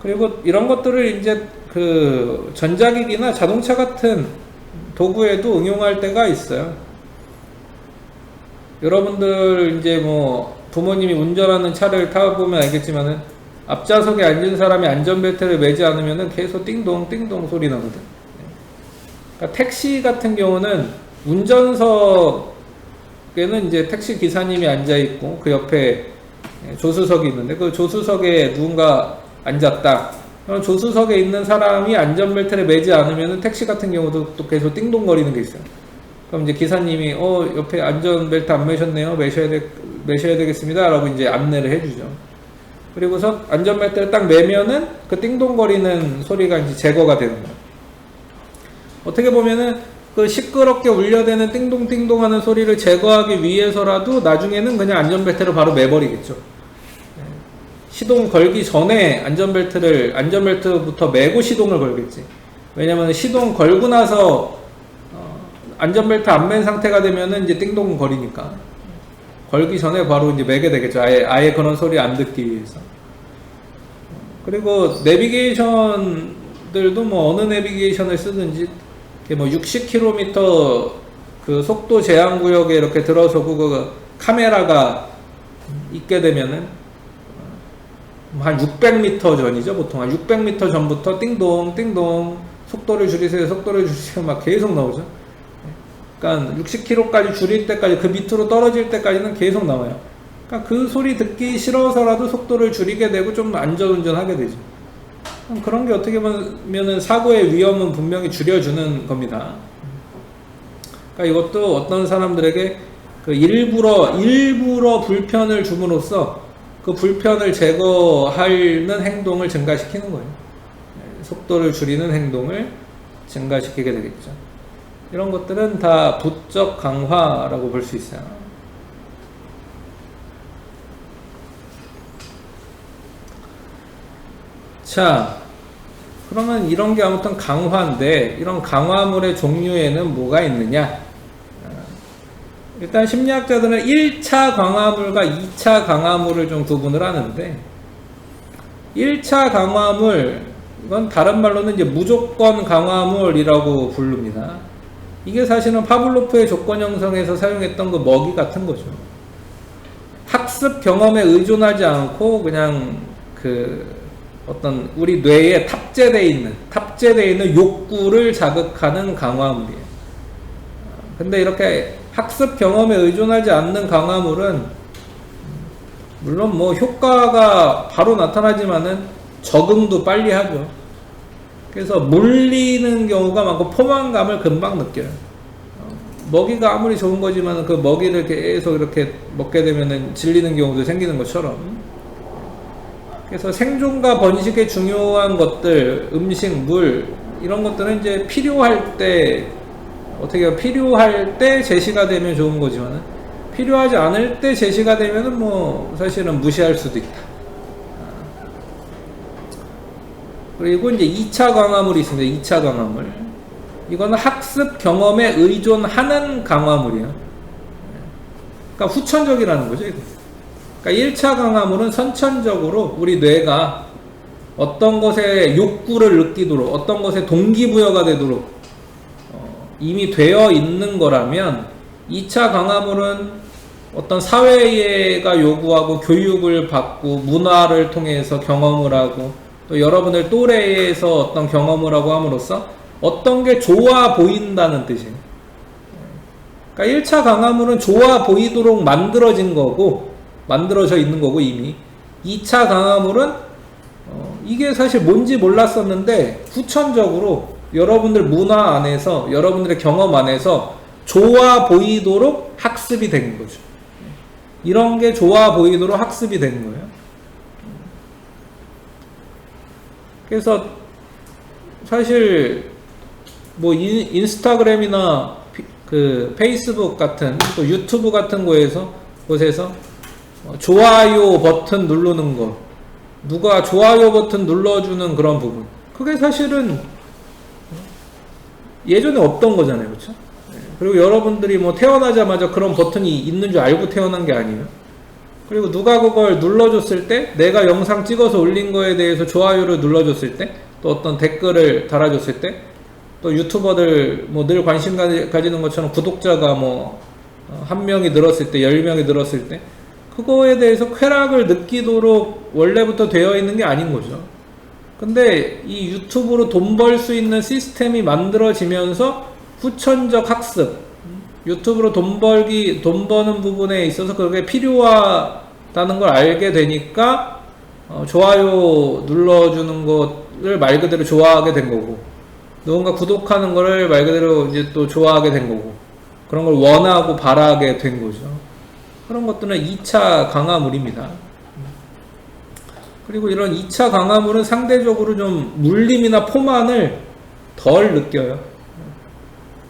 Speaker 1: 그리고 이런 것들을 이제 그 전자기기나 자동차 같은 도구에도 응용할 때가 있어요. 여러분들 이제 뭐 부모님이 운전하는 차를 타보면 알겠지만은 앞좌석에 앉은 사람이 안전벨트를 매지 않으면은 계속 띵동 띵동 소리 나거든. 그러니까 택시 같은 경우는 운전석에는 이제 택시 기사님이 앉아 있고 그 옆에 조수석이 있는데 그 조수석에 누군가 앉았다. 그럼 조수석에 있는 사람이 안전벨트를 매지 않으면은 택시 같은 경우도 또 계속 띵동거리는 게 있어요. 그럼 이제 기사님이 옆에 안전벨트 안 매셨네요. 매셔야 되겠습니다. 라고 이제 안내를 해주죠. 그리고서 안전벨트를 딱 매면은 그 띵동거리는 소리가 이제 제거가 되는 거예요. 어떻게 보면은 그 시끄럽게 울려대는 띵동띵동 하는 소리를 제거하기 위해서라도 나중에는 그냥 안전벨트를 바로 매버리겠죠. 시동 걸기 전에 안전벨트부터 매고 시동을 걸겠지. 왜냐면 시동 걸고 나서 안전벨트 안 맨 상태가 되면은 이제 띵동 거리니까 걸기 전에 바로 이제 매게 되겠죠. 아예 그런 소리 안 듣기 위해서. 그리고 내비게이션들도 뭐 어느 내비게이션을 쓰든지 뭐 60km 그 속도 제한 구역에 이렇게 들어서고 그 카메라가 있게 되면은 한 600m 전이죠. 보통 한 600m 전부터 띵동 띵동 속도를 줄이세요 막 계속 나오죠. 그러니까 60km까지 줄일 때까지 그 밑으로 떨어질 때까지는 계속 나와요. 그러니까 그 소리 듣기 싫어서라도 속도를 줄이게 되고 좀 안전운전하게 되죠. 그런 게 어떻게 보면은 사고의 위험은 분명히 줄여주는 겁니다. 그러니까 이것도 어떤 사람들에게 그 일부러 불편을 줌으로써 그 불편을 제거하는 행동을 증가시키는 거예요. 속도를 줄이는 행동을 증가시키게 되겠죠. 이런 것들은 다 부적 강화라고 볼 수 있어요. 자, 그러면 이런 게 아무튼 강화인데 이런 강화물의 종류에는 뭐가 있느냐? 일단 심리학자들은 1차 강화물과 2차 강화물을 좀 구분을 하는데 1차 강화물, 이건 다른 말로는 이제 무조건 강화물이라고 부릅니다. 이게 사실은 파블로프의 조건 형성에서 사용했던 그 먹이 같은 거죠. 학습 경험에 의존하지 않고 그냥 그 어떤 우리 뇌에 탑재되어 있는 욕구를 자극하는 강화물이에요. 근데 이렇게 학습 경험에 의존하지 않는 강화물은 물론 뭐 효과가 바로 나타나지만은 적응도 빨리 하죠. 그래서 몰리는 경우가 많고 포만감을 금방 느껴요. 먹이가 아무리 좋은 거지만 그 먹이를 계속 이렇게 먹게 되면은 질리는 경우도 생기는 것처럼. 그래서 생존과 번식에 중요한 것들, 음식, 물 이런 것들은 이제 필요할 때 제시가 되면 좋은 거지만은 필요하지 않을 때 제시가 되면은 뭐 사실은 무시할 수도 있다. 그리고 이제 2차 강화물이 있습니다. 2차 강화물. 이거는 학습 경험에 의존하는 강화물이에요. 그러니까 후천적이라는 거죠. 이거. 그러니까 1차 강화물은 선천적으로 우리 뇌가 어떤 것에 욕구를 느끼도록, 어떤 것에 동기부여가 되도록 이미 되어 있는 거라면, 2차 강화물은 어떤 사회가 요구하고 교육을 받고 문화를 통해서 경험을 하고 또 여러분들 또래에서 어떤 경험을 하고 함으로써 어떤 게 좋아 보인다는 뜻이에요. 그러니까 1차 강화물은 좋아 보이도록 만들어진 거고, 만들어져 있는 거고 이미. 2차 강화물은 이게 사실 뭔지 몰랐었는데 후천적으로 여러분들 문화 안에서, 여러분들의 경험 안에서 좋아 보이도록 학습이 된 거죠. 이런 게 좋아 보이도록 학습이 된 거예요. 그래서 사실 뭐 인스타그램이나 그 페이스북 같은 또 유튜브 같은 곳에서 좋아요 버튼 누르는 거, 누가 좋아요 버튼 눌러주는 그런 부분, 그게 사실은 예전에 없던 거잖아요. 그렇죠? 그리고 여러분들이 뭐 태어나자마자 그런 버튼이 있는 줄 알고 태어난 게 아니에요. 그리고 누가 그걸 눌러줬을 때, 내가 영상 찍어서 올린 거에 대해서 좋아요를 눌러줬을 때, 또 어떤 댓글을 달아줬을 때, 또 유튜버들 뭐 늘 관심 가지는 것처럼 구독자가 뭐 한 명이 늘었을 때, 10명이 늘었을 때, 그거에 대해서 쾌락을 느끼도록 원래부터 되어 있는 게 아닌 거죠. 근데 이 유튜브로 돈 벌 수 있는 시스템이 만들어지면서 후천적 학습, 유튜브로 돈 버는 부분에 있어서 그게 필요하다는 걸 알게 되니까 좋아요 눌러주는 것을 말 그대로 좋아하게 된 거고, 누군가 구독하는 거를 말 그대로 이제 또 좋아하게 된 거고, 그런 걸 원하고 바라게 된 거죠. 그런 것들은 2차 강화물입니다. 그리고 이런 2차 강화물은 상대적으로 좀 물림이나 포만을 덜 느껴요.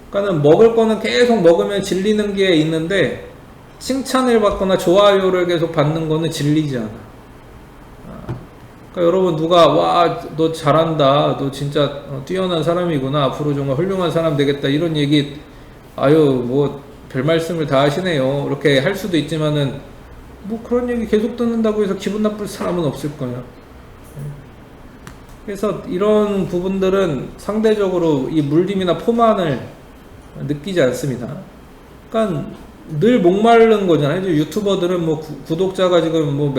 Speaker 1: 그러니까는 먹을 거는 계속 먹으면 질리는 게 있는데, 칭찬을 받거나 좋아요를 계속 받는 거는 질리지 않아. 그러니까 여러분, 누가 와, 너 잘한다, 너 진짜 뛰어난 사람이구나, 앞으로 정말 훌륭한 사람 되겠다, 이런 얘기, 아유 뭐 별 말씀을 다 하시네요, 이렇게 할 수도 있지만은 뭐 그런 얘기 계속 듣는다고 해서 기분 나쁠 사람은 없을 거예요. 그래서 이런 부분들은 상대적으로 이 물림이나 포만을 느끼지 않습니다. 그러니까 늘 목마른 거잖아요. 유튜버들은 뭐 구독자가 지금 뭐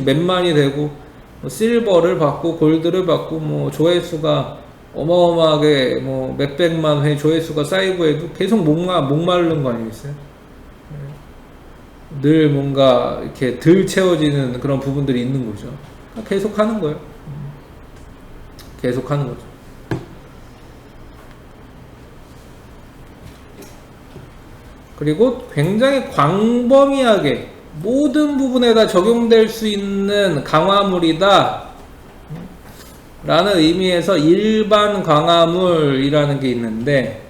Speaker 1: 몇만이 되고, 뭐 실버를 받고 골드를 받고, 뭐 조회수가 어마어마하게 뭐 몇백만 회 조회수가 쌓이고 해도 계속 목마른 거 아니겠어요? 늘 뭔가 이렇게 덜 채워지는 그런 부분들이 있는 거죠. 계속 하는 거예요. 계속 하는 거죠. 그리고 굉장히 광범위하게 모든 부분에다 적용될 수 있는 강화물이다 라는 의미에서 일반 강화물이라는 게 있는데,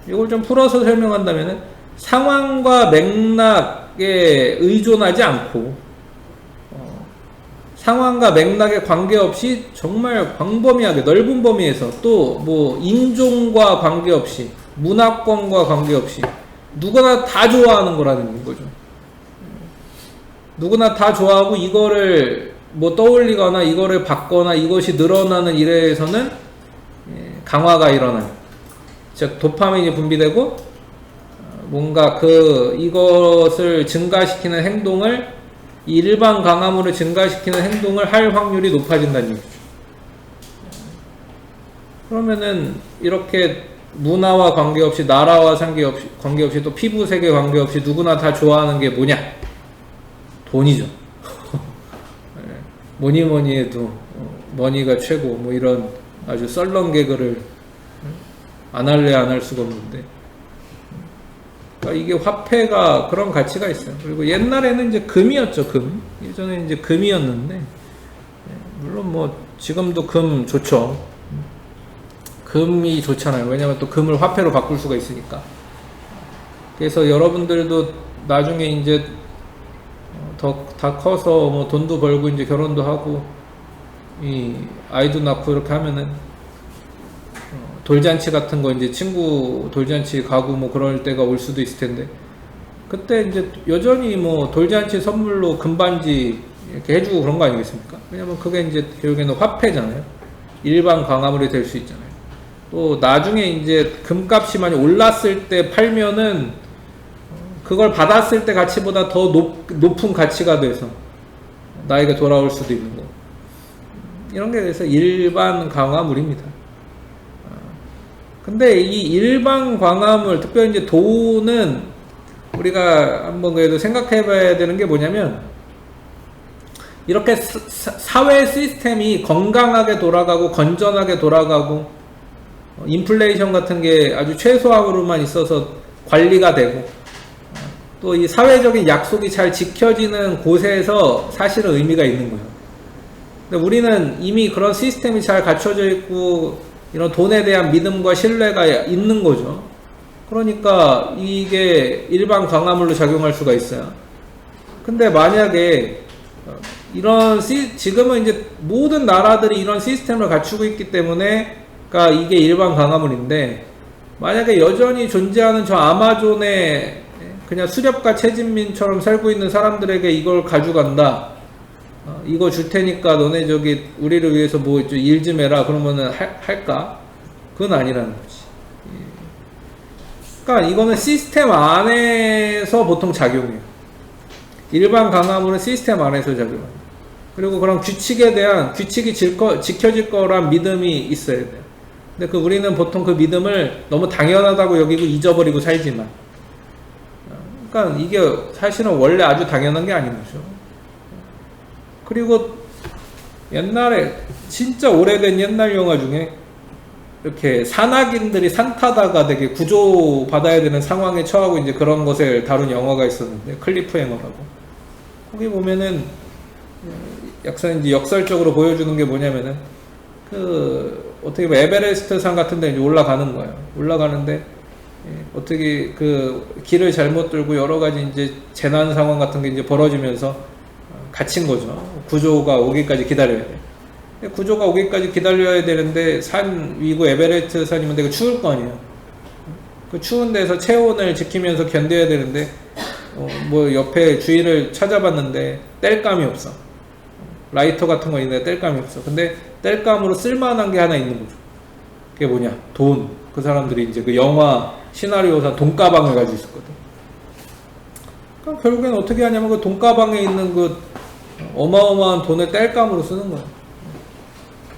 Speaker 1: 이걸 좀 풀어서 설명한다면 상황과 맥락에 의존하지 않고 상황과 맥락에 관계없이 정말 광범위하게 넓은 범위에서, 또 뭐 인종과 관계없이, 문화권과 관계없이 누구나 다 좋아하는 거라는 거죠. 누구나 다 좋아하고 이거를 뭐 떠올리거나 이거를 받거나 이것이 늘어나는 일에서는 강화가 일어나요. 즉 도파민이 분비되고 뭔가 이것을 증가시키는 행동을, 일반 강화물을 증가시키는 행동을 할 확률이 높아진다는 얘기죠. 그러면은 이렇게 문화와 관계없이, 나라와 관계없이, 또 피부색에 관계없이 누구나 다 좋아하는 게 뭐냐? 돈이죠. 뭐니 해도 머니가 최고, 뭐 이런 아주 썰렁 개그를 안 할 수가 없는데, 그러니까 이게 화폐가 그런 가치가 있어요. 그리고 옛날에는 이제 금이었죠. 예전에 이제 금이었는데, 물론 뭐 지금도 금 좋죠. 금이 좋잖아요. 왜냐면 또 금을 화폐로 바꿀 수가 있으니까. 그래서 여러분들도 나중에 이제 다 커서 뭐 돈도 벌고 이제 결혼도 하고 이 아이도 낳고 이렇게 하면은 돌잔치 같은 거 이제 친구 돌잔치 가고 뭐 그럴 때가 올 수도 있을 텐데 그때 이제 여전히 뭐 돌잔치 선물로 금반지 이렇게 해주고 그런 거 아니겠습니까? 왜냐면 그게 이제 결국에는 화폐잖아요. 일반 광화물이 될 수 있잖아요. 또 나중에 이제 금값이 많이 올랐을 때 팔면은 그걸 받았을 때 가치보다 더 높은 가치가 돼서 나에게 돌아올 수도 있는 거. 이런 게 돼서 일반 광화물입니다. 근데 이 일반 광화물, 특별히 이제 돈은 우리가 한번 그래도 생각해 봐야 되는 게 뭐냐면 이렇게 사회 시스템이 건강하게 돌아가고 건전하게 돌아가고 인플레이션 같은 게 아주 최소한으로만 있어서 관리가 되고 또 이 사회적인 약속이 잘 지켜지는 곳에서 사실은 의미가 있는 거예요. 근데 우리는 이미 그런 시스템이 잘 갖춰져 있고 이런 돈에 대한 믿음과 신뢰가 있는 거죠. 그러니까 이게 일반 광화물로 작용할 수가 있어요. 근데 만약에 이런 지금은 이제 모든 나라들이 이런 시스템을 갖추고 있기 때문에 그러니까 이게 일반 광화물인데 만약에 여전히 존재하는 저 아마존에 그냥 수렵가 최진민처럼 살고 있는 사람들에게 이걸 가져간다. 이거 줄 테니까 너네 저기 우리를 위해서 뭐 일 좀 해라. 그러면은 할까? 그건 아니라는 거지. 그러니까 이거는 시스템 안에서 보통 작용해요. 일반 광화물은 시스템 안에서 작용해요. 그리고 그런 규칙이 지켜질 거란 믿음이 있어야 돼요. 근데 우리는 보통 그 믿음을 너무 당연하다고 여기고 잊어버리고 살지만 그러니까 이게 사실은 원래 아주 당연한 게 아닌 거죠. 그리고 옛날에 진짜 오래된 옛날 영화 중에 이렇게 산악인들이 산 타다가 되게 구조받아야 되는 상황에 처하고 이제 그런 것을 다룬 영화가 있었는데 클리프 행어라고. 거기 보면은 이제 역설적으로 보여주는 게 뭐냐면은 어떻게 보면 에베레스트 산 같은 데 이제 올라가는 거예요. 올라가는데 어떻게 길을 잘못 들고 여러 가지 이제 재난 상황 같은 게 이제 벌어지면서 갇힌 거죠. 구조가 오기까지 기다려야 돼. 구조가 오기까지 기다려야 되는데 산 위고 에베레스트 산이면 되게 추울 거 아니에요. 그 추운 데서 체온을 지키면서 견뎌야 되는데 뭐 옆에 주위를 찾아봤는데 땔감이 없어. 라이터 같은 거 있는데 땔감이 없어. 근데 땔감으로 쓸만한 게 하나 있는 거죠. 그게 뭐냐? 돈. 그 사람들이 이제 그 영화 시나리오상 돈가방을 가지고 있었거든. 그럼 결국엔 어떻게 하냐면 그 돈가방에 있는 그 어마어마한 돈을 땔감으로 쓰는 거야.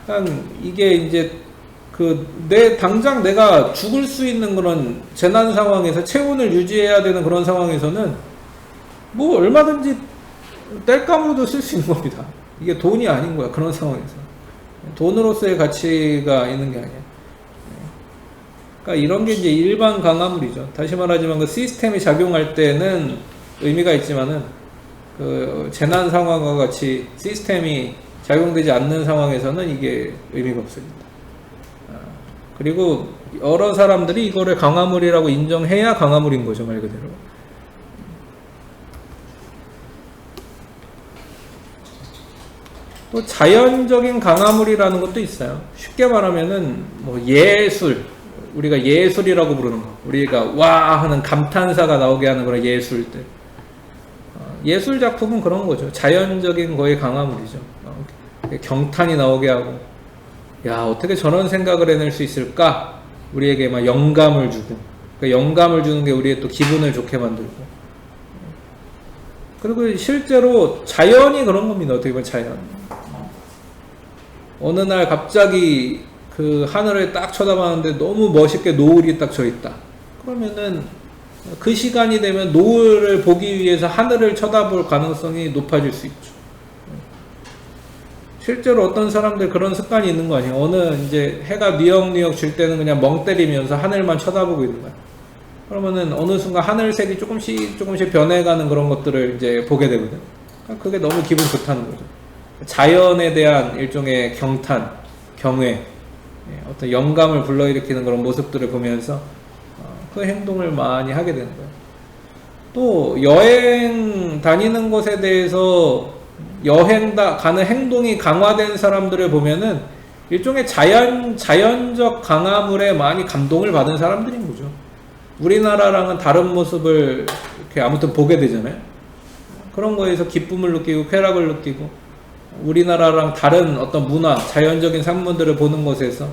Speaker 1: 그러니까 이게 이제 당장 내가 죽을 수 있는 그런 재난 상황에서 체온을 유지해야 되는 그런 상황에서는 뭐 얼마든지 땔감으로도 쓸 수 있는 겁니다. 이게 돈이 아닌 거야. 그런 상황에서. 돈으로서의 가치가 있는 게 아니야. 그러니까 이런 게 이제 일반 광화물이죠. 다시 말하지만 그 시스템이 작용할 때는 의미가 있지만은 그 재난 상황과 같이 시스템이 작용되지 않는 상황에서는 이게 의미가 없습니다. 그리고 여러 사람들이 이거를 광화물이라고 인정해야 광화물인 거죠, 말 그대로. 또 자연적인 광화물이라는 것도 있어요. 쉽게 말하면은 뭐 예술, 우리가 예술이라고 부르는 거, 우리가 와 하는 감탄사가 나오게 하는 그런 예술들. 예술 작품은 그런 거죠. 자연적인 거의 광화물이죠. 경탄이 나오게 하고, 야 어떻게 저런 생각을 해낼 수 있을까? 우리에게 막 영감을 주고, 그러니까 영감을 주는 게 우리의 또 기분을 좋게 만들고. 그리고 실제로 자연이 그런 겁니다. 어떻게 보면 자연. 어느 날 갑자기 그 하늘을 딱 쳐다봤는데 너무 멋있게 노을이 딱 져 있다. 그러면은 그 시간이 되면 노을을 보기 위해서 하늘을 쳐다볼 가능성이 높아질 수 있죠. 실제로 어떤 사람들 그런 습관이 있는 거 아니에요? 어느 이제 해가 뉘역뉘역 질 때는 그냥 멍 때리면서 하늘만 쳐다보고 있는 거야. 그러면은 어느 순간 하늘색이 조금씩 변해가는 그런 것들을 이제 보게 되거든. 그게 너무 기분 좋다는 거죠. 자연에 대한 일종의 경탄, 경외, 어떤 영감을 불러일으키는 그런 모습들을 보면서 그 행동을 많이 하게 되는 거예요. 또 여행 다니는 것에 대해서 가는 행동이 강화된 사람들을 보면은 일종의 자연적 강화물에 많이 감동을 받은 사람들인 거죠. 우리나라랑은 다른 모습을 이렇게 아무튼 보게 되잖아요. 그런 거에서 기쁨을 느끼고 쾌락을 느끼고 우리나라랑 다른 어떤 문화, 자연적인 산문들을 보는 것에서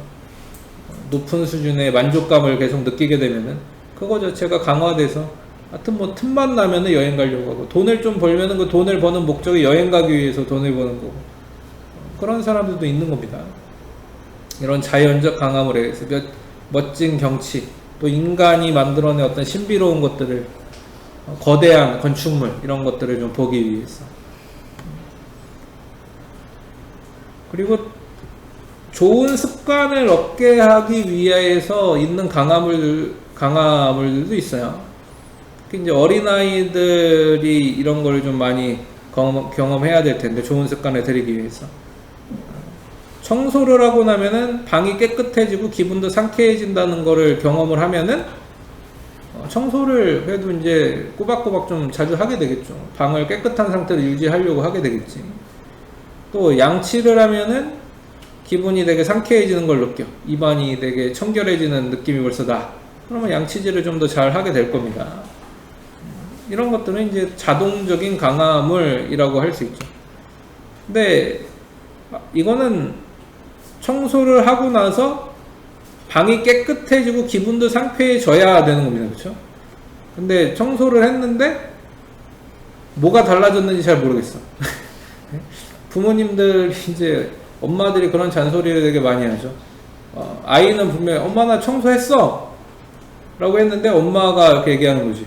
Speaker 1: 높은 수준의 만족감을 계속 느끼게 되면은 그거 자체가 강화돼서 하여튼 뭐 틈만 나면은 여행 가려고 하고 돈을 좀 벌면은 그 돈을 버는 목적이 여행 가기 위해서 돈을 버는 거고 그런 사람들도 있는 겁니다. 이런 자연적 강화물에 의해서 멋진 경치 또 인간이 만들어낸 어떤 신비로운 것들을 거대한 건축물 이런 것들을 좀 보기 위해서 그리고 좋은 습관을 얻게 하기 위해서 있는 강화물들도 있어요. 특히 이제 어린아이들이 이런 걸 좀 많이 경험해야 될 텐데 좋은 습관을 들이기 위해서 청소를 하고 나면은 방이 깨끗해지고 기분도 상쾌해진다는 거를 경험을 하면은 청소를 그래도 이제 꼬박꼬박 좀 자주 하게 되겠죠. 방을 깨끗한 상태로 유지하려고 하게 되겠지. 또 양치를 하면은 기분이 되게 상쾌해지는 걸 느껴. 입안이 되게 청결해지는 느낌이 벌써 나. 그러면 양치질을 좀 더 잘 하게 될 겁니다. 이런 것들은 이제 자동적인 강화물이라고 할 수 있죠. 근데 이거는 청소를 하고 나서 방이 깨끗해지고 기분도 상쾌해져야 되는 겁니다. 그렇죠? 근데 청소를 했는데 뭐가 달라졌는지 잘 모르겠어. 부모님들 이제 엄마들이 그런 잔소리를 되게 많이 하죠. 아이는 분명히 엄마 나 청소했어 라고 했는데 엄마가 이렇게 얘기하는 거지.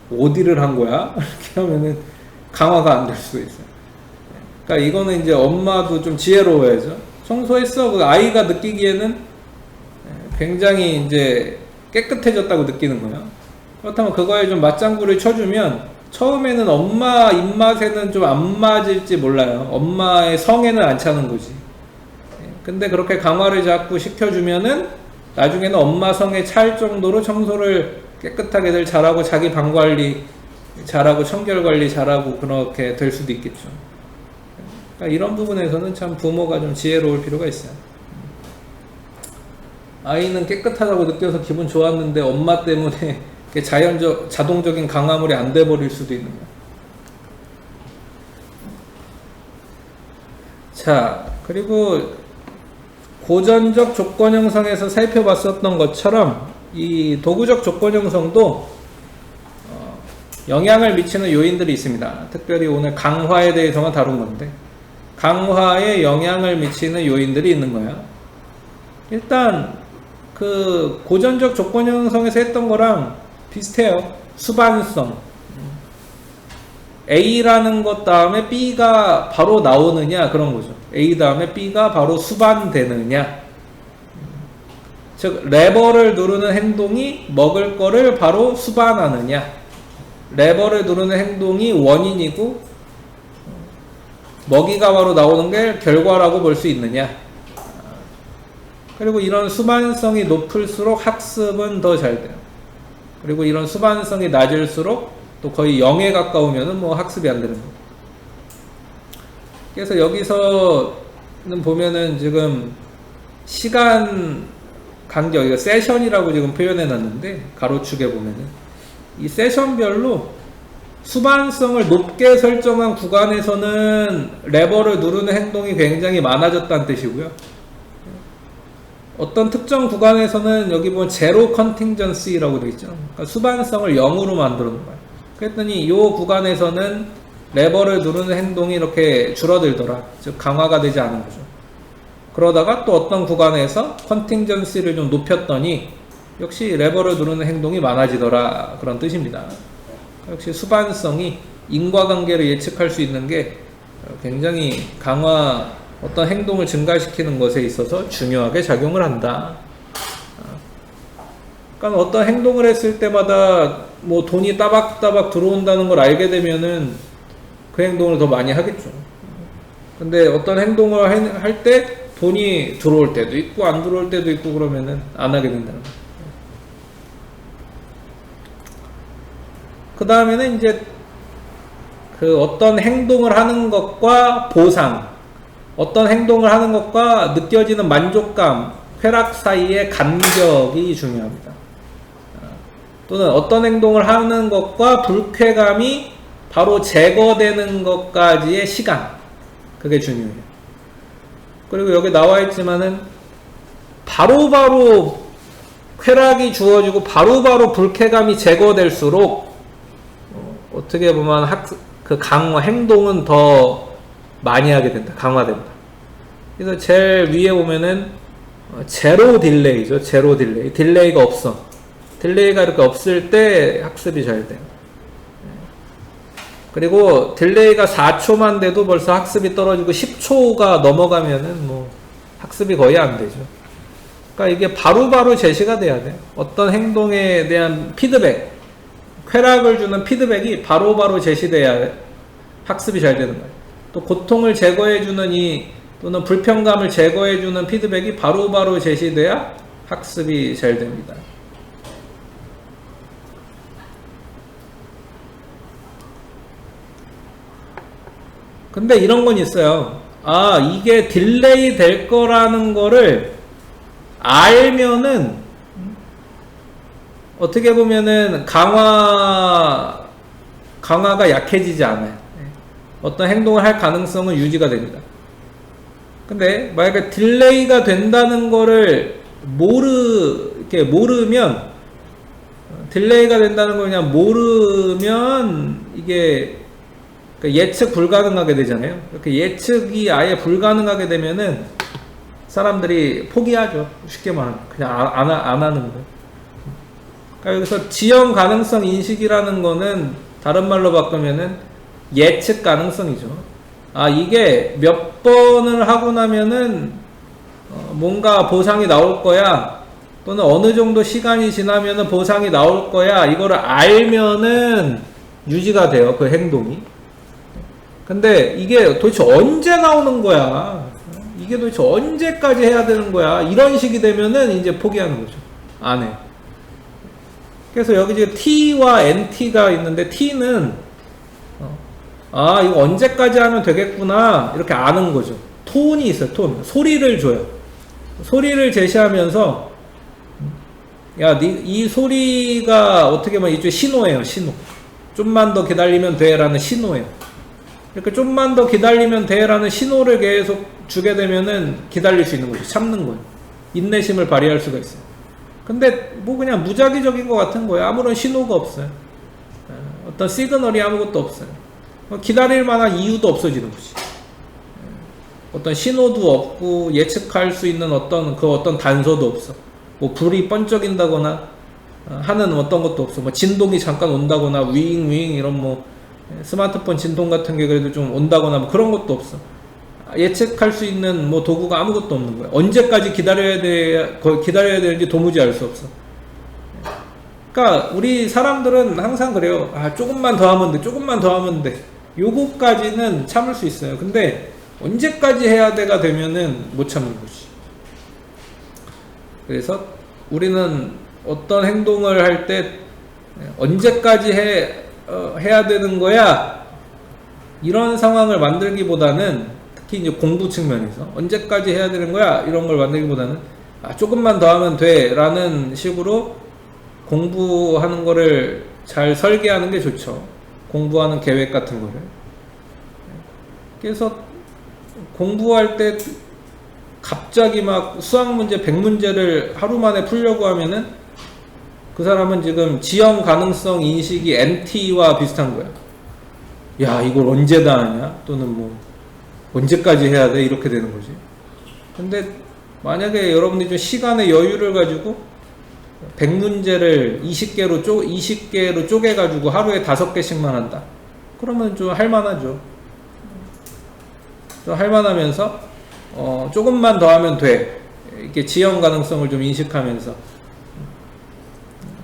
Speaker 1: 어디를 한 거야? 이렇게 하면은 강화가 안 될 수도 있어요. 그러니까 이거는 이제 엄마도 좀 지혜로워야죠. 청소했어. 그 아이가 느끼기에는 굉장히 이제 깨끗해졌다고 느끼는 거예요. 그렇다면 그거에 좀 맞장구를 쳐주면 처음에는 엄마 입맛에는 좀 안 맞을지 몰라요. 엄마의 성에는 안 차는 거지. 근데 그렇게 강화를 자꾸 시켜주면은 나중에는 엄마 성에 찰 정도로 청소를 깨끗하게들 잘하고 자기 방 관리 잘하고 청결 관리 잘하고 그렇게 될 수도 있겠죠. 그러니까 이런 부분에서는 참 부모가 좀 지혜로울 필요가 있어요. 아이는 깨끗하다고 느껴서 기분 좋았는데 엄마 때문에 자동적인 강화물이 안 돼 버릴 수도 있는 거예요. 자, 그리고 고전적 조건 형성에서 살펴봤었던 것처럼 이 도구적 조건 형성도 영향을 미치는 요인들이 있습니다. 특별히 오늘 강화에 대해서만 다룬 건데 강화에 영향을 미치는 요인들이 있는 거야. 일단 그 고전적 조건 형성에서 했던 거랑 비슷해요. 수반성. A라는 것 다음에 B가 바로 나오느냐 그런 거죠. A 다음에 B가 바로 수반되느냐. 즉 레버를 누르는 행동이 먹을 거를 바로 수반하느냐. 레버를 누르는 행동이 원인이고 먹이가 바로 나오는 게 결과라고 볼 수 있느냐. 그리고 이런 수반성이 높을수록 학습은 더 잘 돼요. 그리고 이런 수반성이 낮을수록 또 거의 0에 가까우면은 뭐 학습이 안 되는 거예요. 그래서 여기서는 보면은 지금 시간 간격, 이거 세션이라고 지금 표현해 놨는데 가로축에 보면은 이 세션별로 수반성을 높게 설정한 구간에서는 레버를 누르는 행동이 굉장히 많아졌다는 뜻이고요. 어떤 특정 구간에서는 여기 보면 제로 컨팅전시라고 되어 있죠. 그러니까 수반성을 0으로 만들어 놓은 거예요. 그랬더니 이 구간에서는 레버를 누르는 행동이 이렇게 줄어들더라. 즉 강화가 되지 않은 거죠. 그러다가 또 어떤 구간에서 컨팅전시를 좀 높였더니 역시 레버를 누르는 행동이 많아지더라. 그런 뜻입니다. 역시 수반성이 인과관계를 예측할 수 있는 게 굉장히 강화 어떤 행동을 증가시키는 것에 있어서 중요하게 작용을 한다. 그러니까 어떤 행동을 했을 때마다 뭐 돈이 따박따박 들어온다는 걸 알게 되면은 그 행동을 더 많이 하겠죠. 근데 어떤 행동을 할 때 돈이 들어올 때도 있고 안 들어올 때도 있고 그러면은 안 하게 된다는 거예요. 그 다음에는 이제 그 어떤 행동을 하는 것과 보상, 어떤 행동을 하는 것과 느껴지는 만족감, 쾌락 사이의 간격이 중요합니다. 또는 어떤 행동을 하는 것과 불쾌감이 바로 제거되는 것까지의 시간, 그게 중요해요. 그리고 여기 나와 있지만은 바로바로 쾌락이 주어지고 바로바로 불쾌감이 제거될수록 어떻게 보면 그 강화 행동은 더 많이 하게 된다, 강화된다. 그래서 제일 위에 보면은 제로 딜레이죠. 제로 딜레이. 딜레이가 없어. 딜레이가 이렇게 없을 때 학습이 잘 돼요. 그리고 딜레이가 4초만 돼도 벌써 학습이 떨어지고 10초가 넘어가면은 뭐 학습이 거의 안 되죠. 그러니까 이게 바로바로 제시가 돼야 돼요. 어떤 행동에 대한 피드백, 쾌락을 주는 피드백이 바로바로 제시돼야 학습이 잘 되는 거예요. 또 고통을 제거해주는 또는 불편감을 제거해주는 피드백이 바로바로 제시돼야 학습이 잘 됩니다. 근데 이런 건 있어요. 아, 이게 딜레이 될 거라는 거를 알면은 어떻게 보면은 강화가 약해지지 않아요. 어떤 행동을 할 가능성은 유지가 됩니다. 근데 만약에 딜레이가 된다는 거를 모르면 딜레이가 된다는 걸 그냥 모르면 이게 예측 불가능하게 되잖아요. 이렇게 예측이 아예 불가능하게 되면은 사람들이 포기하죠. 쉽게 말하면 그냥 안 하는 거예요. 그러니까 여기서 지연 가능성 인식이라는 거는 다른 말로 바꾸면은 예측 가능성이죠. 아, 이게 몇 번을 하고 나면은 뭔가 보상이 나올 거야, 또는 어느 정도 시간이 지나면은 보상이 나올 거야, 이거를 알면은 유지가 돼요, 그 행동이. 근데 이게 도대체 언제 나오는 거야? 이게 도대체 언제까지 해야 되는 거야? 이런 식이 되면은 이제 포기하는 거죠. 안 해. 그래서 여기 지금 T와 NT가 있는데, T는 아, 이거 언제까지 하면 되겠구나, 이렇게 아는 거죠. 톤이 있어요. 톤. 소리를 줘요. 소리를 제시하면서 야, 이 소리가 어떻게 보면 이쪽 신호예요. 신호. 좀만 더 기다리면 돼 라는 신호예요. 이렇게 좀만 더 기다리면 돼 라는 신호를 계속 주게 되면은 기다릴 수 있는 거죠. 참는 거예요. 인내심을 발휘할 수가 있어요. 근데 뭐 그냥 무작위적인 것 같은 거예요. 아무런 신호가 없어요. 어떤 시그널이 아무것도 없어요. 기다릴 만한 이유도 없어지는 거지. 어떤 신호도 없고 예측할 수 있는 어떤 단서도 없어. 뭐 불이 번쩍인다거나 하는 어떤 것도 없어. 뭐 진동이 잠깐 온다거나 윙 이런 뭐 스마트폰 진동 같은 게 그래도 좀 온다거나 뭐 그런 것도 없어. 예측할 수 있는 뭐 도구가 아무것도 없는 거야. 언제까지 기다려야 되는지 도무지 알 수 없어. 그러니까 우리 사람들은 항상 그래요. 아, 조금만 더 하면 돼. 조금만 더 하면 돼. 요거까지는 참을 수 있어요. 근데 언제까지 해야 돼가 되면은 못 참는 거지. 그래서 우리는 어떤 행동을 할 때 언제까지 해야 되는 거야, 이런 상황을 만들기보다는, 특히 이제 공부 측면에서 언제까지 해야 되는 거야 이런 걸 만들기보다는 아, 조금만 더 하면 돼 라는 식으로 공부하는 거를 잘 설계하는 게 좋죠. 공부하는 계획 같은 거를. 그래서 공부할 때 갑자기 막 수학 문제 100문제를 하루 만에 풀려고 하면은 그 사람은 지금 지연 가능성 인식이 NT와 비슷한 거야. 야, 이걸 언제 다 하냐? 또는 뭐 언제까지 해야 돼? 이렇게 되는 거지. 근데 만약에 여러분들이 좀 시간의 여유를 가지고 100문제를 20개로 쪼개가지고 하루에 5개씩만 한다. 그러면 좀 할만하죠. 좀 할만하면서, 조금만 더 하면 돼. 이렇게 지연 가능성을 좀 인식하면서.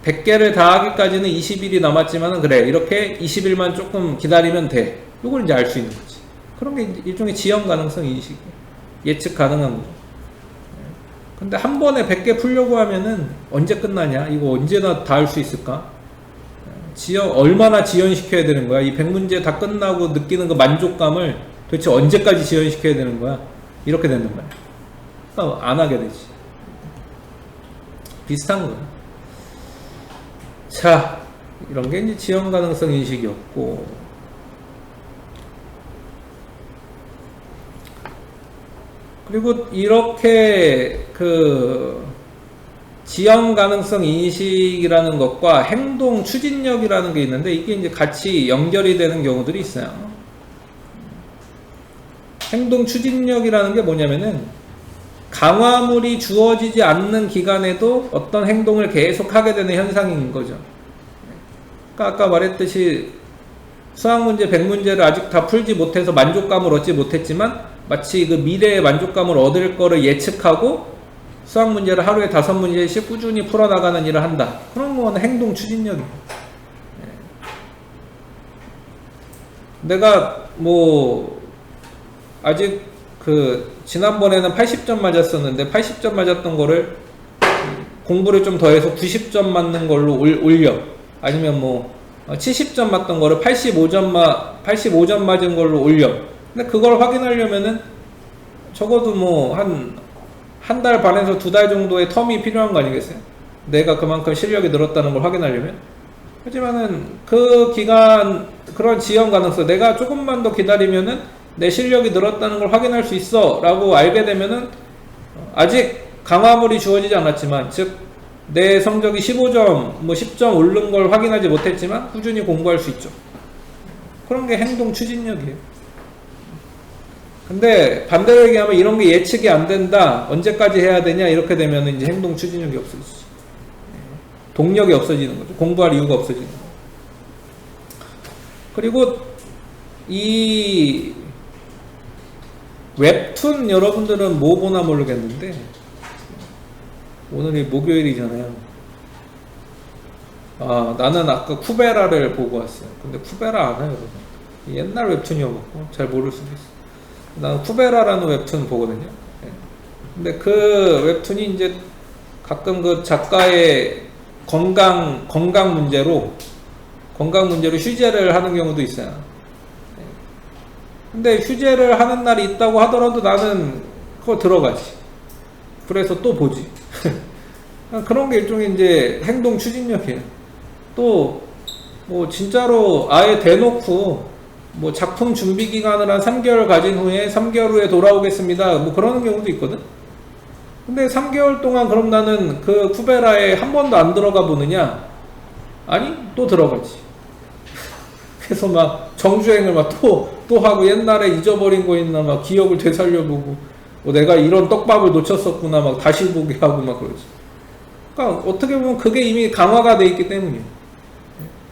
Speaker 1: 100개를 다 하기까지는 20일이 남았지만은, 그래, 이렇게 20일만 조금 기다리면 돼. 이걸 이제 알 수 있는 거지. 그런 게 일종의 지연 가능성 인식. 예측 가능한 거죠. 근데 한 번에 100개 풀려고 하면은 언제 끝나냐? 이거 언제나 다 할 수 있을까? 얼마나 지연시켜야 되는 거야? 이 100문제 다 끝나고 느끼는 그 만족감을 도대체 언제까지 지연시켜야 되는 거야? 이렇게 되는 거야. 그러니까 안 하게 되지. 비슷한 거야. 자, 이런 게 이제 지연 가능성 인식이었고, 그리고 이렇게 그 지연 가능성 인식이라는 것과 행동 추진력이라는 게 있는데, 이게 이제 같이 연결이 되는 경우들이 있어요. 행동 추진력이라는 게 뭐냐면은 강화물이 주어지지 않는 기간에도 어떤 행동을 계속 하게 되는 현상인 거죠. 그러니까 아까 말했듯이 수학문제 100문제를 아직 다 풀지 못해서 만족감을 얻지 못했지만 마치 그 미래의 만족감을 얻을 거를 예측하고 수학문제를 하루에 5문제씩 꾸준히 풀어나가는 일을 한다. 그런 건 행동 추진력이에요. 내가 뭐 아직 지난번에는 80점 맞았었는데 80점 맞았던 거를 공부를 좀 더해서 90점 맞는 걸로 올려. 아니면 뭐 70점 맞던 거를 85점 맞은 걸로 올려. 근데 그걸 확인하려면은 적어도 뭐 한 달 반에서 2달 정도의 텀이 필요한 거 아니겠어요? 내가 그만큼 실력이 늘었다는 걸 확인하려면. 하지만은 그 기간, 그런 지연 가능성, 내가 조금만 더 기다리면은 내 실력이 늘었다는 걸 확인할 수 있어 라고 알게 되면은 아직 강화물이 주어지지 않았지만, 즉 내 성적이 15점, 뭐 10점 오른 걸 확인하지 못했지만 꾸준히 공부할 수 있죠. 그런 게 행동 추진력이에요. 근데 반대로 얘기하면 이런 게 예측이 안 된다, 언제까지 해야 되냐, 이렇게 되면 이제 행동 추진력이 없어지지. 동력이 없어지는 거죠. 공부할 이유가 없어지는 거죠. 그리고 이 웹툰 여러분들은 뭐 보나 모르겠는데, 오늘이 목요일이잖아요. 나는 아까 쿠베라를 보고 왔어요. 근데 쿠베라 아나요, 여러분? 옛날 웹툰이어갖고 잘 모를 수도 있어. 나는 쿠베라라는 웹툰 보거든요. 근데 그 웹툰이 이제 가끔 그 작가의 건강 문제로 휴재를 하는 경우도 있어요. 근데 휴재를 하는 날이 있다고 하더라도 나는 그거 들어가지. 그래서 또 보지. 그런 게 일종의 이제 행동 추진력이에요. 또 뭐 진짜로 아예 대놓고 뭐 작품 준비 기간을 한 3개월 가진 후에 3개월 후에 돌아오겠습니다, 뭐 그러는 경우도 있거든. 근데 3개월 동안 그럼 나는 그 쿠베라에 한 번도 안 들어가 보느냐? 아니, 또 들어가지. 그래서 막 정주행을 막 또 하고, 옛날에 잊어버린 거 있나 막 기억을 되살려보고, 내가 이런 떡밥을 놓쳤었구나 막 다시 보게 하고 막 그러지. 그러니까 어떻게 보면 그게 이미 강화가 돼 있기 때문이에요.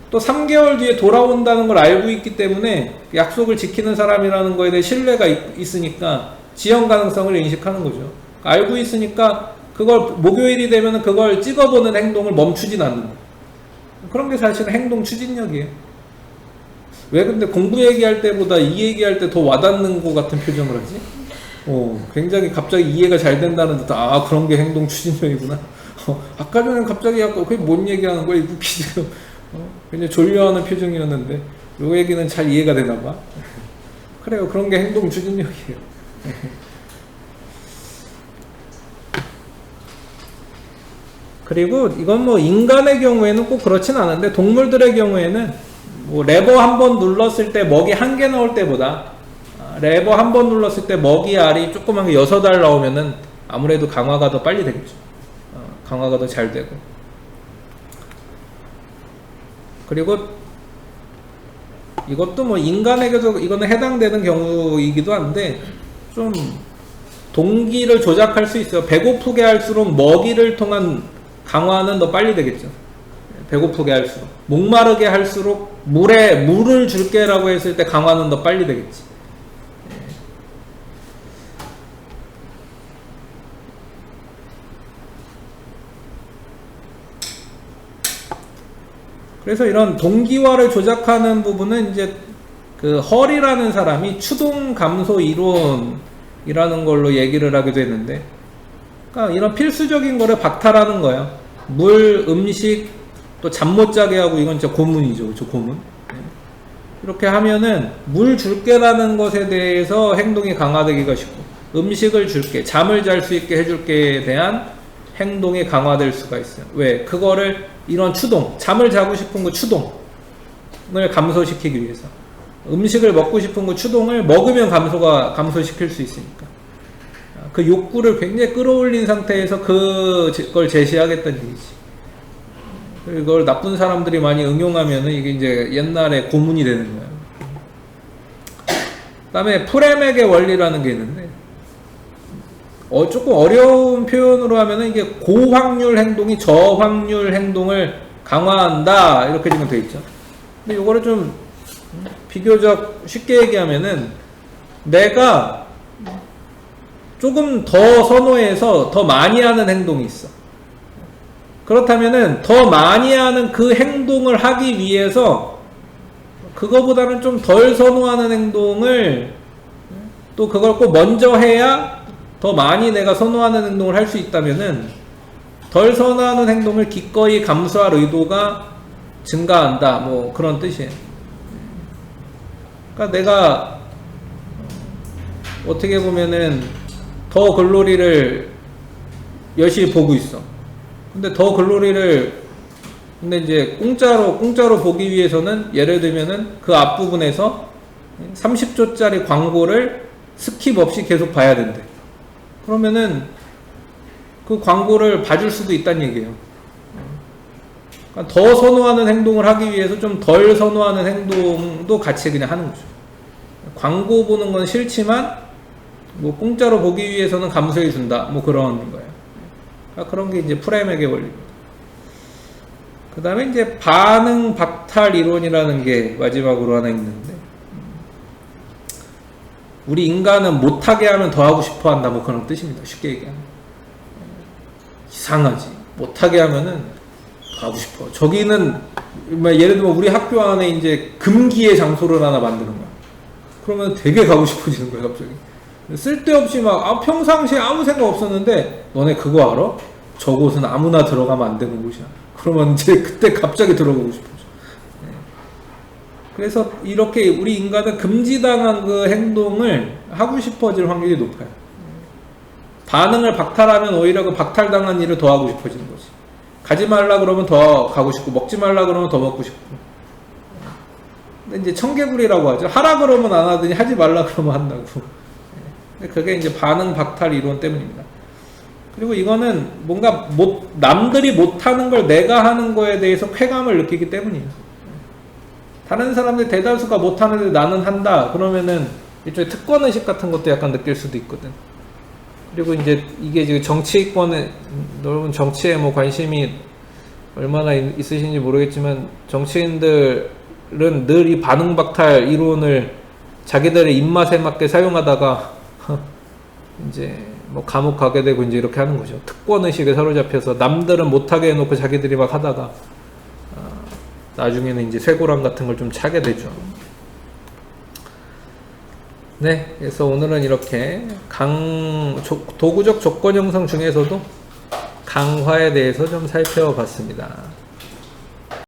Speaker 1: 또 3개월 뒤에 돌아온다는 걸 알고 있기 때문에 약속을 지키는 사람이라는 거에 대해 신뢰가 있으니까 지연 가능성을 인식하는 거죠. 알고 있으니까 그걸 목요일이 되면 그걸 찍어보는 행동을 멈추진 않는 거예요. 그런 게 사실은 행동 추진력이에요. 왜 근데 공부 얘기할 때보다 이 얘기할 때 더 와닿는 것 같은 표정을 하지? 굉장히 갑자기 이해가 잘 된다는 듯, 그런 게 행동 추진력이구나. 아까 전엔 갑자기 약간 그게 뭔 얘기하는 거야, 이 퀴즈. 굉장히 졸려하는 표정이었는데 요 얘기는 잘 이해가 되나봐. 그래요, 그런 게 행동 추진력이에요. 그리고 이건 뭐 인간의 경우에는 꼭 그렇진 않은데, 동물들의 경우에는 뭐 레버 한 번 눌렀을 때 먹이 1개 나올 때보다 레버 한 번 눌렀을 때 먹이 알이 조그만 게 6알 나오면은 아무래도 강화가 더 빨리 되겠죠. 강화가 더 잘 되고. 그리고 이것도 뭐 인간에게도 이거는 해당되는 경우이기도 한데, 좀 동기를 조작할 수 있어요. 배고프게 할수록 먹이를 통한 강화는 더 빨리 되겠죠. 배고프게 할수록. 목마르게 할수록 물을 줄게 라고 했을 때 강화는 더 빨리 되겠지. 그래서 이런 동기화를 조작하는 부분은 이제 그 헐이라는 사람이 추동 감소 이론이라는 걸로 얘기를 하게 되는데, 그러니까 이런 필수적인 거를 박탈하는 거예요. 물, 음식, 또 잠 못 자게 하고, 이건 진짜 고문이죠. 저 고문. 이렇게 하면은 물 줄게라는 것에 대해서 행동이 강화되기가 쉽고, 음식을 줄게, 잠을 잘 수 있게 해줄게에 대한 행동이 강화될 수가 있어요. 왜? 그거를 이런 추동, 잠을 자고 싶은 그 추동을 감소시키기 위해서, 음식을 먹고 싶은 그 추동을 먹으면 감소시킬 수 있으니까, 그 욕구를 굉장히 끌어올린 상태에서 그걸 제시하겠다는 얘기지. 이걸 나쁜 사람들이 많이 응용하면은 이게 이제 옛날에 고문이 되는 거예요. 그 다음에 프레맥의 원리라는 게 있는데, 조금 어려운 표현으로 하면은 이게 고확률 행동이 저확률 행동을 강화한다, 이렇게 지금 돼 있죠. 근데 이거를 좀 비교적 쉽게 얘기하면은, 내가 조금 더 선호해서 더 많이 하는 행동이 있어. 그렇다면은 더 많이 하는 그 행동을 하기 위해서 그거보다는 좀 덜 선호하는 행동을, 또 그걸 꼭 먼저 해야 더 많이 내가 선호하는 행동을 할 수 있다면은, 덜 선호하는 행동을 기꺼이 감수할 의도가 증가한다, 뭐 그런 뜻이에요. 그러니까 내가 어떻게 보면은 더 글로리를 열심히 보고 있어. 근데 근데 이제 공짜로 보기 위해서는, 예를 들면은 그 앞부분에서 30초짜리 광고를 스킵 없이 계속 봐야 된대. 그러면은 그 광고를 봐줄 수도 있다는 얘기예요. 그러니까 더 선호하는 행동을 하기 위해서 좀 덜 선호하는 행동도 같이 그냥 하는 거죠. 광고 보는 건 싫지만 뭐 공짜로 보기 위해서는 감수해 준다, 뭐 그런 거예요. 그런 게 이제 프레맥의 원리입니다. 그 다음에 이제 반응 박탈 이론이라는 게 마지막으로 하나 있는데, 우리 인간은 못하게 하면 더 하고 싶어 한다, 뭐 그런 뜻입니다. 쉽게 얘기하면. 이상하지. 못하게 하면은 더 하고 싶어. 저기는, 예를 들면 우리 학교 안에 이제 금기의 장소를 하나 만드는 거야. 그러면 되게 가고 싶어지는 거야, 갑자기. 쓸데없이 평상시에 아무 생각 없었는데, 너네 그거 알아? 저곳은 아무나 들어가면 안 되는 곳이야. 그러면 이제 그때 갑자기 들어가고 싶어져. 그래서 이렇게 우리 인간은 금지당한 그 행동을 하고 싶어질 확률이 높아요. 반응을 박탈하면 오히려 그 박탈당한 일을 더 하고 싶어지는 거지. 가지 말라 그러면 더 가고 싶고, 먹지 말라 그러면 더 먹고 싶고. 근데 이제 청개구리라고 하죠. 하라 그러면 안 하더니 하지 말라 그러면 한다고. 그게 이제 반응 박탈 이론 때문입니다. 그리고 이거는 뭔가 남들이 못하는 걸 내가 하는 거에 대해서 쾌감을 느끼기 때문이에요. 다른 사람들 대다수가 못하는데 나는 한다, 그러면은 일종의 특권의식 같은 것도 약간 느낄 수도 있거든. 그리고 이제 이게 지금 정치권에, 여러분 정치에 뭐 관심이 얼마나 있으신지 모르겠지만, 정치인들은 늘 이 반응 박탈 이론을 자기들의 입맛에 맞게 사용하다가 이제 뭐 감옥 가게 되고 이제 이렇게 하는 거죠. 특권의식에 사로잡혀서 남들은 못하게 해놓고 자기들이 막 하다가 나중에는 이제 쇠고랑 같은 걸 좀 차게 되죠. 네, 그래서 오늘은 이렇게 도구적 조건 형성 중에서도 강화에 대해서 좀 살펴봤습니다.